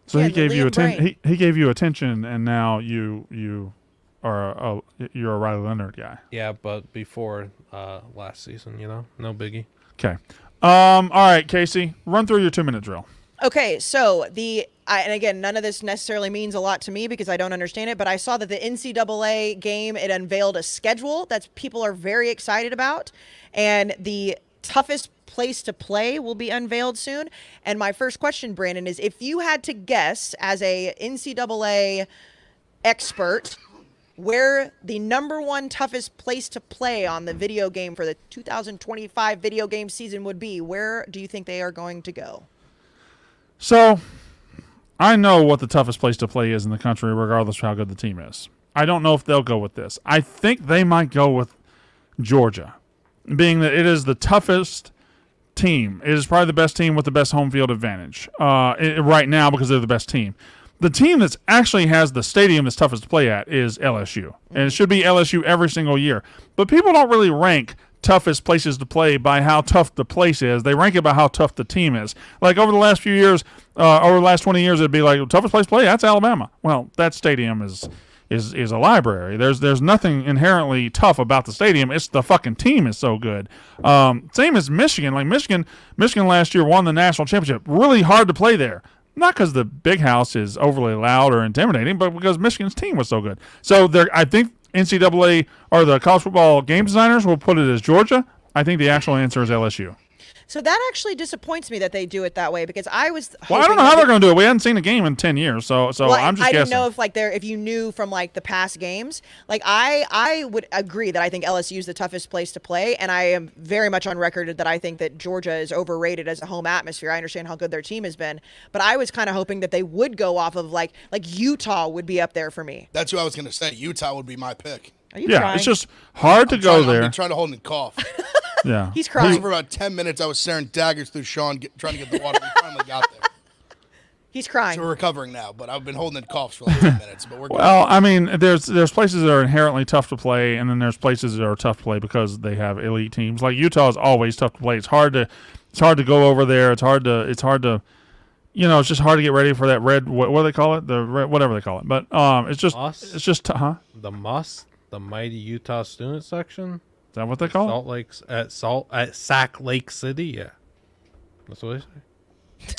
So Yeah, he gave you Liam Brain. he gave you attention, and now you're a Riley Leonard guy. Yeah, but before last season, no biggie. Okay. All right, Casey, run through your 2-minute drill. Okay, so and again, none of this necessarily means a lot to me because I don't understand it, but I saw that the NCAA game, it unveiled a schedule that people are very excited about, and the toughest place to play will be unveiled soon. And my first question, Brandon, is if you had to guess as a NCAA expert where the number one toughest place to play on the video game for the 2025 video game season would be, where do you think they are going to go? So, I know what the toughest place to play is in the country, regardless of how good the team is. I don't know if they'll go with this. I think they might go with Georgia, being that it is the toughest team. It is probably the best team with the best home field advantage right now because they're the best team. The team that actually has the stadium that's toughest to play at is LSU, and it should be LSU every single year. But people don't really rank toughest places to play by how tough the place is. They rank it by how tough the team is. Like over the last few years, over the last 20 years, it'd be like toughest place to play. That's Alabama. Well, that stadium is a library. There's nothing inherently tough about the stadium. It's the fucking team is so good. Same as Michigan. Like Michigan last year won the national championship. Really hard to play there. Not because the big house is overly loud or intimidating, but because Michigan's team was so good. So I think NCAA or the college football game designers will put it as Georgia. I think the actual answer is LSU. So that actually disappoints me that they do it that way because I was. Well, I don't know how they're going to do it. We hadn't seen a game in 10 years, so Well, I'm just I guessing. didn't know if you knew from like the past games. Like I would agree that I think LSU is the toughest place to play, and I am very much on record that I think that Georgia is overrated as a home atmosphere. I understand how good their team has been, but I was kind of hoping that they would go off of like Utah would be up there for me. That's who I was going to say. Utah would be my pick. Are you Yeah, crying? it's just hard to go there. I'm trying to hold in cough. Yeah, He's So crying. for about 10 minutes, I was staring daggers through Sean, trying to get the water. We finally got there. He's crying. So we're recovering now, but I've been holding in coughs for like 10 minutes. But we're good. Well, I mean, there's places that are inherently tough to play, and then there's places that are tough to play because they have elite teams. Like Utah is always tough to play. It's hard to go over there. It's hard to it's just hard to get ready for that red. What do they call it? The red, whatever they call it. But it's just The mighty Utah student section. Is that what they call it? at Sac Lake City. Yeah, that's what they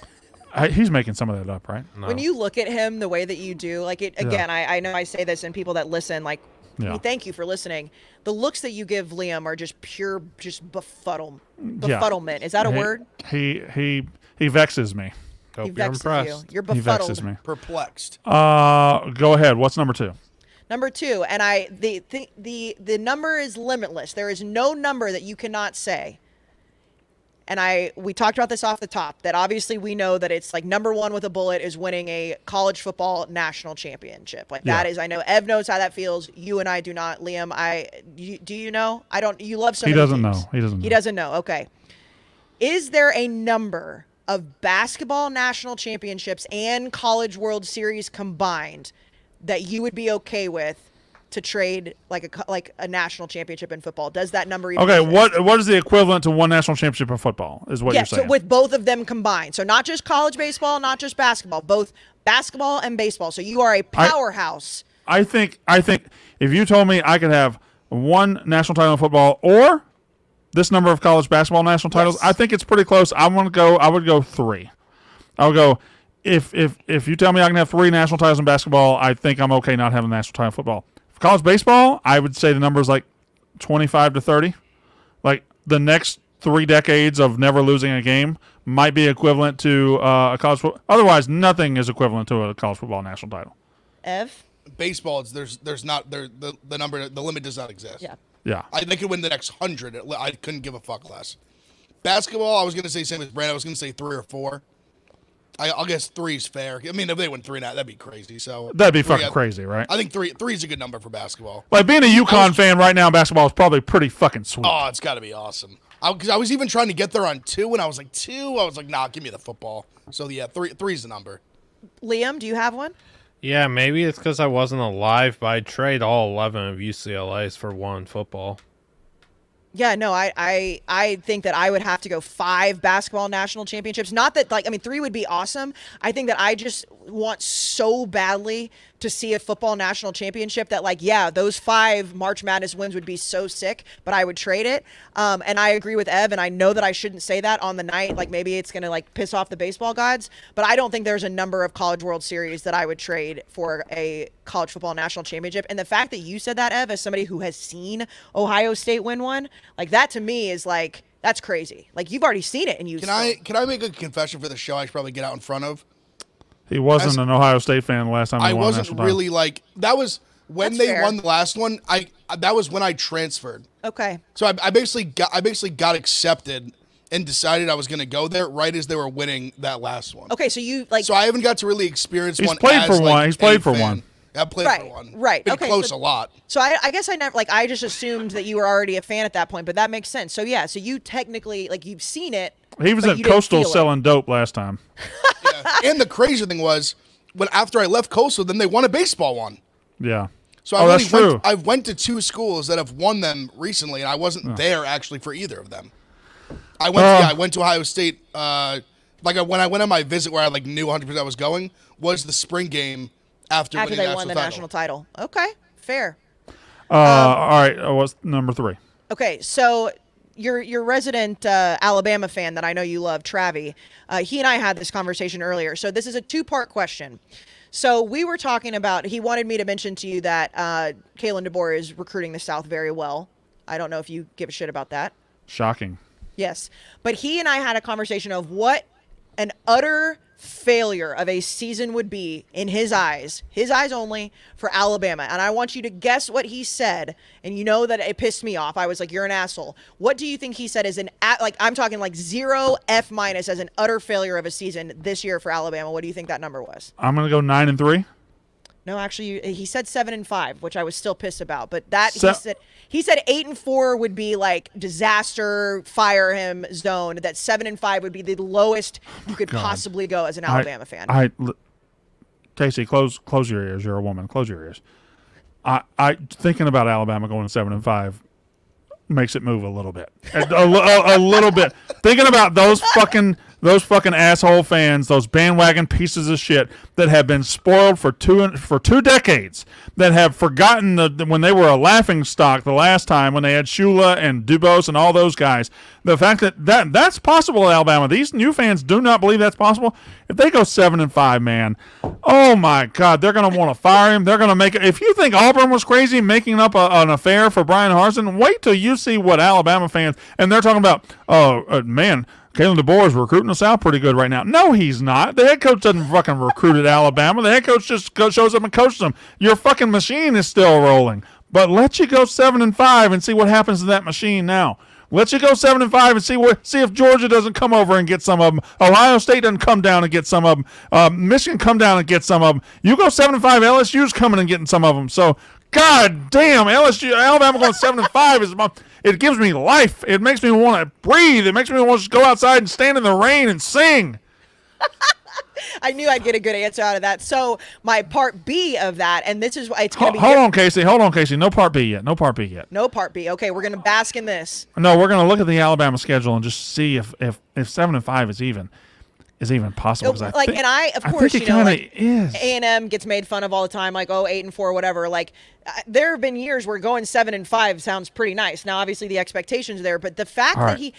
say. He's making some of that up, right? No. When you look at him the way that you do, like it again, I know I say this, and people that listen, like, Yeah. thank you for listening. The looks that you give Liam are just pure, just befuddlement. Is that a word? He vexes me. Hope He you're vexes impressed. you. You're He befuddled. vexes me. Perplexed. Go ahead. What's number 2? Number 2, and the number is limitless. There is no number that you cannot say. and we talked about this off the top, that obviously we know that it's like number one with a bullet is winning a college football national championship. Like that is, I know Ev knows how that feels. You and I do not. Liam, do you know? I don't. You love so He many doesn't teams. know. He doesn't know. He doesn't know. Okay. Is there a number of basketball national championships and college World Series combined that you would be okay with to trade like a national championship in football? Does that number even Okay, exist? what is the equivalent to one national championship in football? Is what you're saying? So with both of them combined. So not just college baseball, not just basketball, both basketball and baseball. So you are a powerhouse. I think if you told me I could have one national title in football or this number of college basketball national titles, I think it's pretty close. I would go 3. I would go if you tell me I can have 3 national titles in basketball, I think I'm okay not having a national title in football. For college baseball, I would say the number is like 25 to 30. Like the next 3 decades of never losing a game might be equivalent to a college football. Otherwise, nothing is equivalent to a college football national title. Ev? Baseball, there's not the number, the limit does not exist. Yeah. Yeah. They could win the next 100. I couldn't give a fuck less. Basketball, I was gonna say same as Brand. I was gonna say 3 or 4. I'll guess 3 is fair. I mean, if they win 3 now, that'd be crazy. So That'd be 3, fucking crazy, right? I think 3 is a good number for basketball. Like being a UConn fan right now in basketball is probably pretty fucking sweet. Oh, it's got to be awesome. Because I was even trying to get there on 2, and I was like 2. I was like, nah, give me the football. So yeah, 3 is the number. Liam, do you have one? Yeah, maybe it's because I wasn't alive, but I'd trade all 11 of UCLA's for one football. Yeah, no, I think that I would have to go 5 basketball national championships. Not that, 3 would be awesome. I think that I just want so badly to see a football national championship that, those 5 March Madness wins would be so sick, but I would trade it. And I agree with Ev, and I know that I shouldn't say that on the night. Like, maybe it's going to, piss off the baseball gods, but I don't think there's a number of College World Series that I would trade for a college football national championship. And the fact that you said that, Ev, as somebody who has seen Ohio State win one, that to me is that's crazy. You've already seen it, and you. Can I make a confession for the show? I should probably get out in front of. He wasn't an Ohio State fan the last time. I won wasn't national really that was when That's they fair. won the last one. That was when I transferred. Okay. So I basically got accepted and decided I was going to go there right as they were winning that last one. Okay, so you So I haven't got to really experience He's one. played as, for one. He's a played for fan. one. I've played Right, for one. right. Been Okay, close so- a lot. So I guess I never I just assumed that you were already a fan at that point, but that makes sense. So yeah, so you technically you've seen it. He was but at you didn't Coastal feel it. selling dope last time. Yeah. And the crazy thing was, when after I left Coastal, then they won a baseball one. Yeah. So that's true. I went to 2 schools that have won them recently, and I wasn't there actually for either of them. I went to Ohio State. When I went on my visit where I knew 100% I was going, was the spring game after winning They the won the title. national title. Okay, fair. All right. What's number 3? Okay, so your resident Alabama fan that I know you love, Travi, he and I had this conversation earlier. So this is a 2-part question. So we were talking about, he wanted me to mention to you that Kalen DeBoer is recruiting the South very well. I don't know if you give a shit about that. Shocking. Yes. But he and I had a conversation of what an utter failure of a season would be in his eyes only, for Alabama. And I want you to guess what he said. And you know that it pissed me off. I was like, you're an asshole. What do you think he said is I'm talking 0 F- as an utter failure of a season this year for Alabama? What do you think that number was? I'm going to go 9-3. No, actually, he said 7-5, which I was still pissed about. But that So- he said 8-4 would be disaster, fire him zone. That 7-5 would be the lowest you could possibly go as an Alabama fan. Casey, close your ears. You're a woman. Close your ears. I thinking about Alabama going 7-5 makes it move a little bit, a little bit. Thinking about those fucking asshole fans, those bandwagon pieces of shit that have been spoiled for two decades, that have forgotten when they were a laughing stock the last time when they had Shula and Dubose and all those guys. The fact that's possible at Alabama. These new fans do not believe that's possible. If they go 7-5, man, oh my God, they're going to want to fire him. They're going to make it. If you think Auburn was crazy making up an affair for Brian Harsin, wait till you see what Alabama fans, and they're talking about, man, Kalen DeBoer is recruiting the South pretty good right now. No, he's not. The head coach doesn't fucking recruit at Alabama. The head coach just shows up and coaches them. Your fucking machine is still rolling. But let you go 7-5 and see what happens to that machine now. Let's you go 7-5 and see if Georgia doesn't come over and get some of them. Ohio State doesn't come down and get some of them. Michigan come down and get some of them. You go 7-5. LSU's coming and getting some of them. So, God damn, Alabama going 7-5 is. It gives me life. It makes me want to breathe. It makes me want to just go outside and stand in the rain and sing. I knew I'd get a good answer out of that. So my part B of that, and this is why it's going to be. Hold on, Casey. No part B yet. No part B. Okay, we're going to bask in this. No, we're going to look at the Alabama schedule and just see if 7-5 is even possible. Of course, think it kind of is. A&M gets made fun of all the time, like 8-4, whatever. Like there have been years where going 7-5 sounds pretty nice. Now, obviously, the expectations there, but the fact that he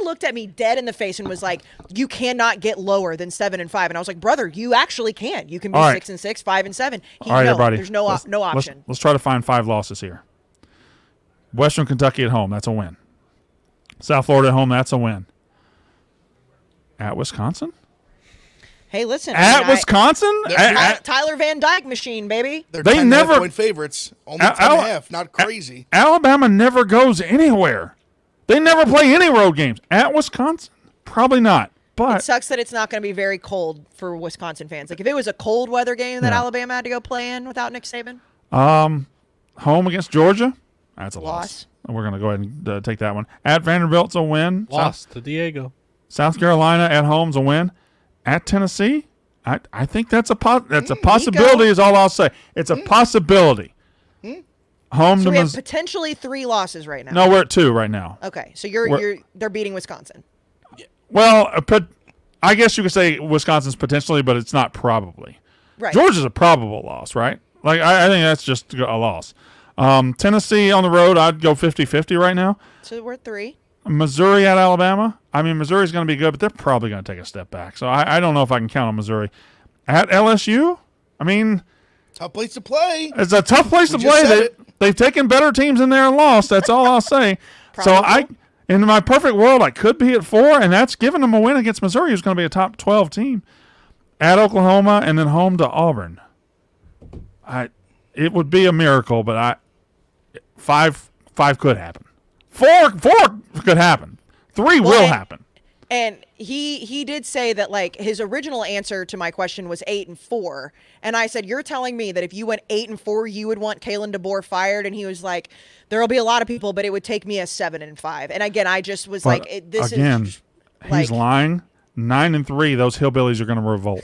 looked at me dead in the face and was like, "You cannot get lower than 7-5," and I was like, "Brother, you actually can. You can be 6-6, 5-7." All right, everybody. There's no option. Let's try to find 5 losses here. Western Kentucky at home, that's a win. South Florida at home, that's a win. At Wisconsin? Hey, listen. Wisconsin? Tyler Van Dyke machine, baby. They're they 10 never point favorites. Only 10.5. Not crazy. Alabama never goes anywhere. They never play any road games. At Wisconsin? Probably not. But it sucks that it's not going to be very cold for Wisconsin fans. Like if it was a cold weather game that Alabama had to go play in without Nick Saban. Home against Georgia? That's a loss. We're going to go ahead and take that one. At Vanderbilt's a win. Loss to Diego. South Carolina at home's a win. At Tennessee, I think that's a possibility. Is all I'll say. It's a possibility. Home so to we have potentially 3 losses right now. No, we're at 2 right now. Okay, so they're beating Wisconsin. Well, I guess you could say Wisconsin's potentially, but it's not probably. Right. Georgia's a probable loss, right? Like I think that's just a loss. Tennessee on the road, I'd go 50-50 right now. So we're at 3. Missouri at Alabama. I mean, Missouri's going to be good, but they're probably going to take a step back. So I don't know if I can count on Missouri. At LSU, I mean, tough place to play. It's a tough place to play. They've taken better teams in there and lost. That's all I'll say. So in my perfect world, I could be at 4, and that's giving them a win against Missouri, who's going to be a top 12 team. At Oklahoma, and then home to Auburn. It would be a miracle, but 5 could happen. 4 could happen. 3 will happen. And he did say that like his original answer to my question was 8-4, and I said, "You're telling me that if you went 8-4, you would want Kalen DeBoer fired?" And he was like, "There will be a lot of people, but it would take me a 7-5." And again, I just was he's lying. 9-3, those hillbillies are going to revolt.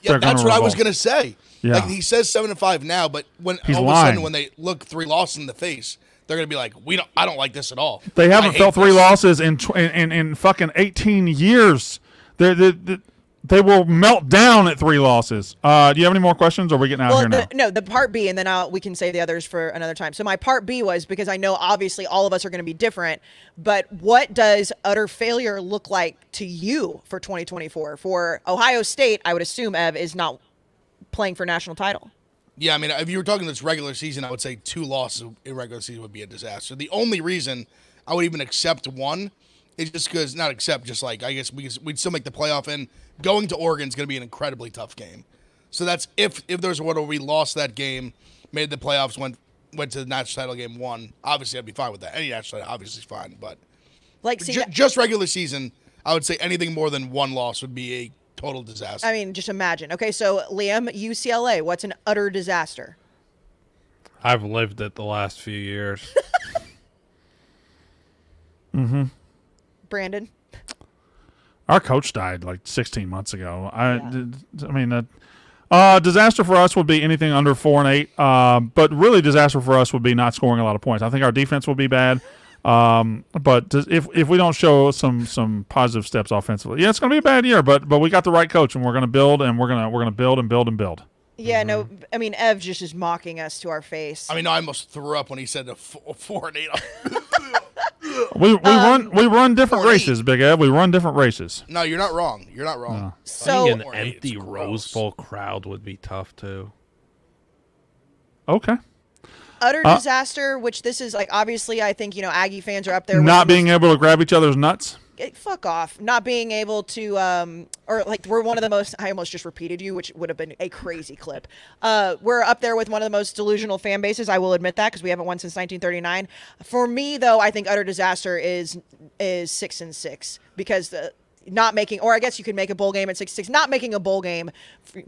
Yeah, that's what I was going to say. Yeah. Like he says 7-5 now, but when he's all lying. of a sudden when they look 3 losses in the face, they're going to be like, I don't like this at all. They haven't felt 3 losses in fucking 18 years. They will melt down at 3 losses. Do you have any more questions, or are we getting out of here now? No, the part B, and then we can save the others for another time. So my part B was, because I know obviously all of us are going to be different, but what does utter failure look like to you for 2024? For Ohio State, I would assume, Ev, is not playing for national title. Yeah, I mean, if you were talking this regular season, I would say 2 losses in regular season would be a disaster. The only reason I would even accept 1 is just because, not accept, just like, I guess we'd still make the playoff, and going to Oregon is going to be an incredibly tough game. So that's if there's a world where we lost that game, made the playoffs, went to the national title game, won. Obviously, I'd be fine with that. Any national title, obviously, is fine. But just regular season, I would say anything more than 1 loss would be a total disaster. I mean, just imagine. Okay, so Liam, UCLA, what's an utter disaster? I've lived it the last few years. Mm-hmm. Brandon? Our coach died like 16 months ago. Disaster for us would be anything under 4-8. But really, disaster for us would be not scoring a lot of points. I think our defense will be bad. But if we don't show some positive steps offensively, it's going to be a bad year. But we got the right coach, and we're going to build, and we're going to build and build and build. Yeah, no, I mean, Ev just is mocking us to our face. I mean, I almost threw up when he said 4-8. We run different races, Big Ev. We run different races. No, you're not wrong. You're not wrong. No. So an empty Rose Bowl crowd would be tough too. Okay. Utter disaster, which this is like, obviously, I think, Aggie fans are up there. Not being able to grab each other's nuts. fuck off. Not being able to, or like we're one of the most. I almost just repeated you, which would have been a crazy clip. We're up there with one of the most delusional fan bases. I will admit that because we haven't won since 1939. For me, though, I think utter disaster is 6-6 because the. Not making, or I guess you could make a bowl game at 6-6. Not making a bowl game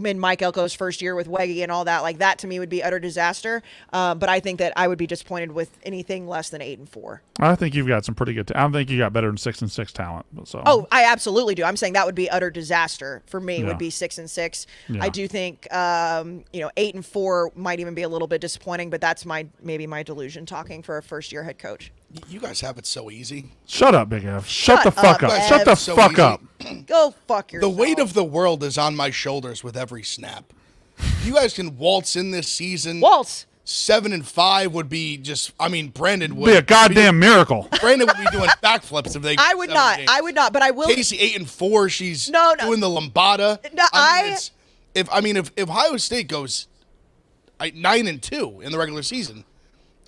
in Mike Elko's first year with Weggy and all that, like that to me would be utter disaster. But I think that I would be disappointed with anything less than 8-4. I think you've got some pretty good. I don't think you got better than 6-6 talent. So. Oh, I absolutely do. I'm saying that would be utter disaster for me. Yeah. Would be 6-6. Yeah. I do think 8-4 might even be a little bit disappointing, but that's maybe my delusion talking for a first year head coach. You guys have it so easy. Shut up, Big F. Shut the Shut fuck up, up. Ev. Shut the So fuck easy. up. Go fuck The yourself. weight of the world is on my shoulders with every snap. You guys can waltz in this season. Waltz. 7-5 would be just. I mean, Brandon would Be a goddamn miracle. Brandon would be doing backflips if they. I would not. games. I would not. But I will. Casey 8-4. She's No. doing the lambada. No, If Ohio State goes 9-2 in the regular season,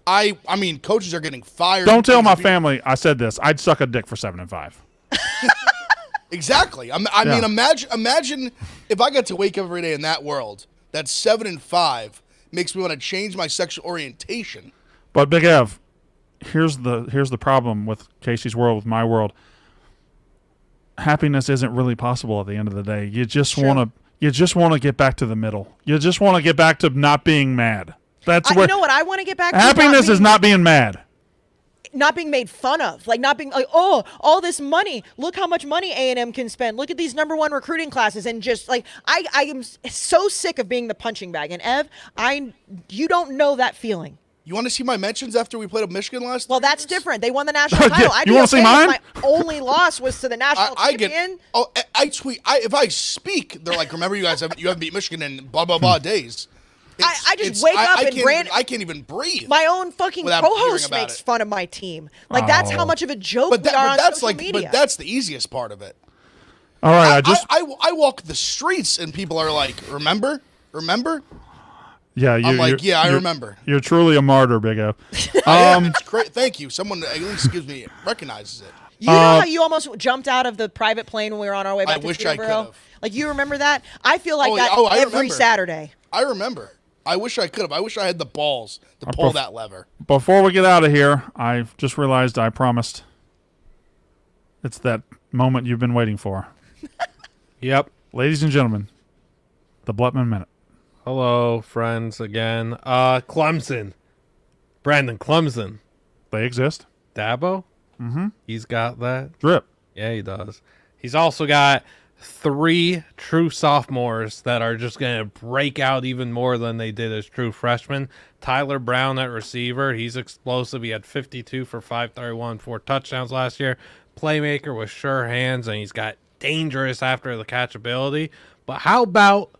I mean coaches are getting fired. Don't tell my because of- family I said this. I'd suck a dick for 7-5. Exactly. I mean, imagine if I got to wake up every day in that world. That 7-5 makes me want to change my sexual orientation. But Big Ev, here's the problem with Casey's world, with my world. Happiness isn't really possible at the end of the day. You just want to get back to the middle. You just want to get back to not being mad. That's where you know what I want to get back to? happiness is not being mad. Not being made fun of, like not being like, oh, all this money. Look how much money A&M can spend. Look at these #1 recruiting classes, and just like I am so sick of being the punching bag. And Ev, you don't know that feeling. You want to see my mentions after we played at Michigan last? Well, 3 that's years? different. They won the national Yeah, title. I'd you be wanna see okay if mine? my only loss was to the national I champion. get. Oh, I tweet. If I speak, they're like, "Remember, you haven't beat Michigan in blah blah blah days." I just wake up and I can't even breathe. My own fucking without co-host hearing about makes it. fun of my team. Like that's how Oh. much of a joke but we are on that's social like, media. but that's the easiest part of it. All right, I walk the streets and people are like, "Remember?" yeah. I'm like, "Yeah, I you're- remember." You're truly a martyr, Big Ev. I am. It's great. Thank you. Someone at least recognizes it. You know how you almost jumped out of the private plane when we were on our way back to wish I Peterborough? could've. Like you remember that? I feel like Oh, that yeah. Oh, I every remember. Saturday. I remember. I wish I could have. I wish I had the balls to pull that lever. Before we get out of here, I just realized I promised. It's that moment you've been waiting for. Yep. Ladies and gentlemen, the Blutman Minute. Hello, friends, again. Clemson. Brandon Clemson. They exist. Dabo? Mm-hmm. He's got that. Drip. Yeah, he does. He's also got 3 true sophomores that are just going to break out even more than they did as true freshmen. Tyler Brown at receiver. He's explosive. He had 52 for 531, 4 touchdowns last year. Playmaker with sure hands, and he's got dangerous after the catch ability. But how about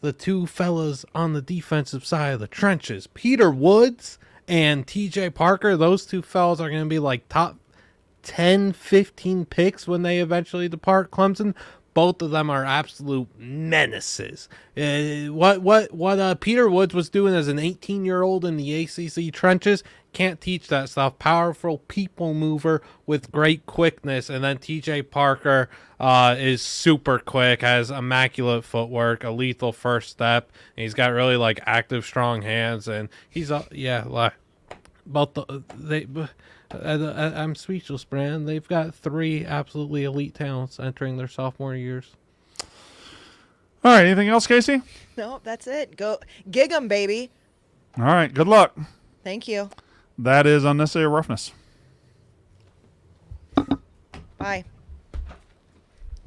the 2 fellas on the defensive side of the trenches? Peter Woods and TJ Parker. Those 2 fellas are going to be like top 10, 15 picks when they eventually depart Clemson. Both of them are absolute menaces. What Peter Woods was doing as an 18-year-old in the ACC trenches, can't teach that stuff. Powerful people mover with great quickness. And then TJ Parker is super quick, has immaculate footwork, a lethal first step. And he's got really like active, strong hands. And he's I'm speechless, Brand. They've got 3 absolutely elite talents entering their sophomore years. All right, anything else, Casey? No, that's it. Go gig 'em, baby. All right, good luck. Thank you. That is Unnecessary Roughness. Bye.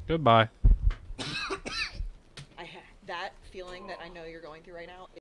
Goodbye. That feeling that I know you're going through right now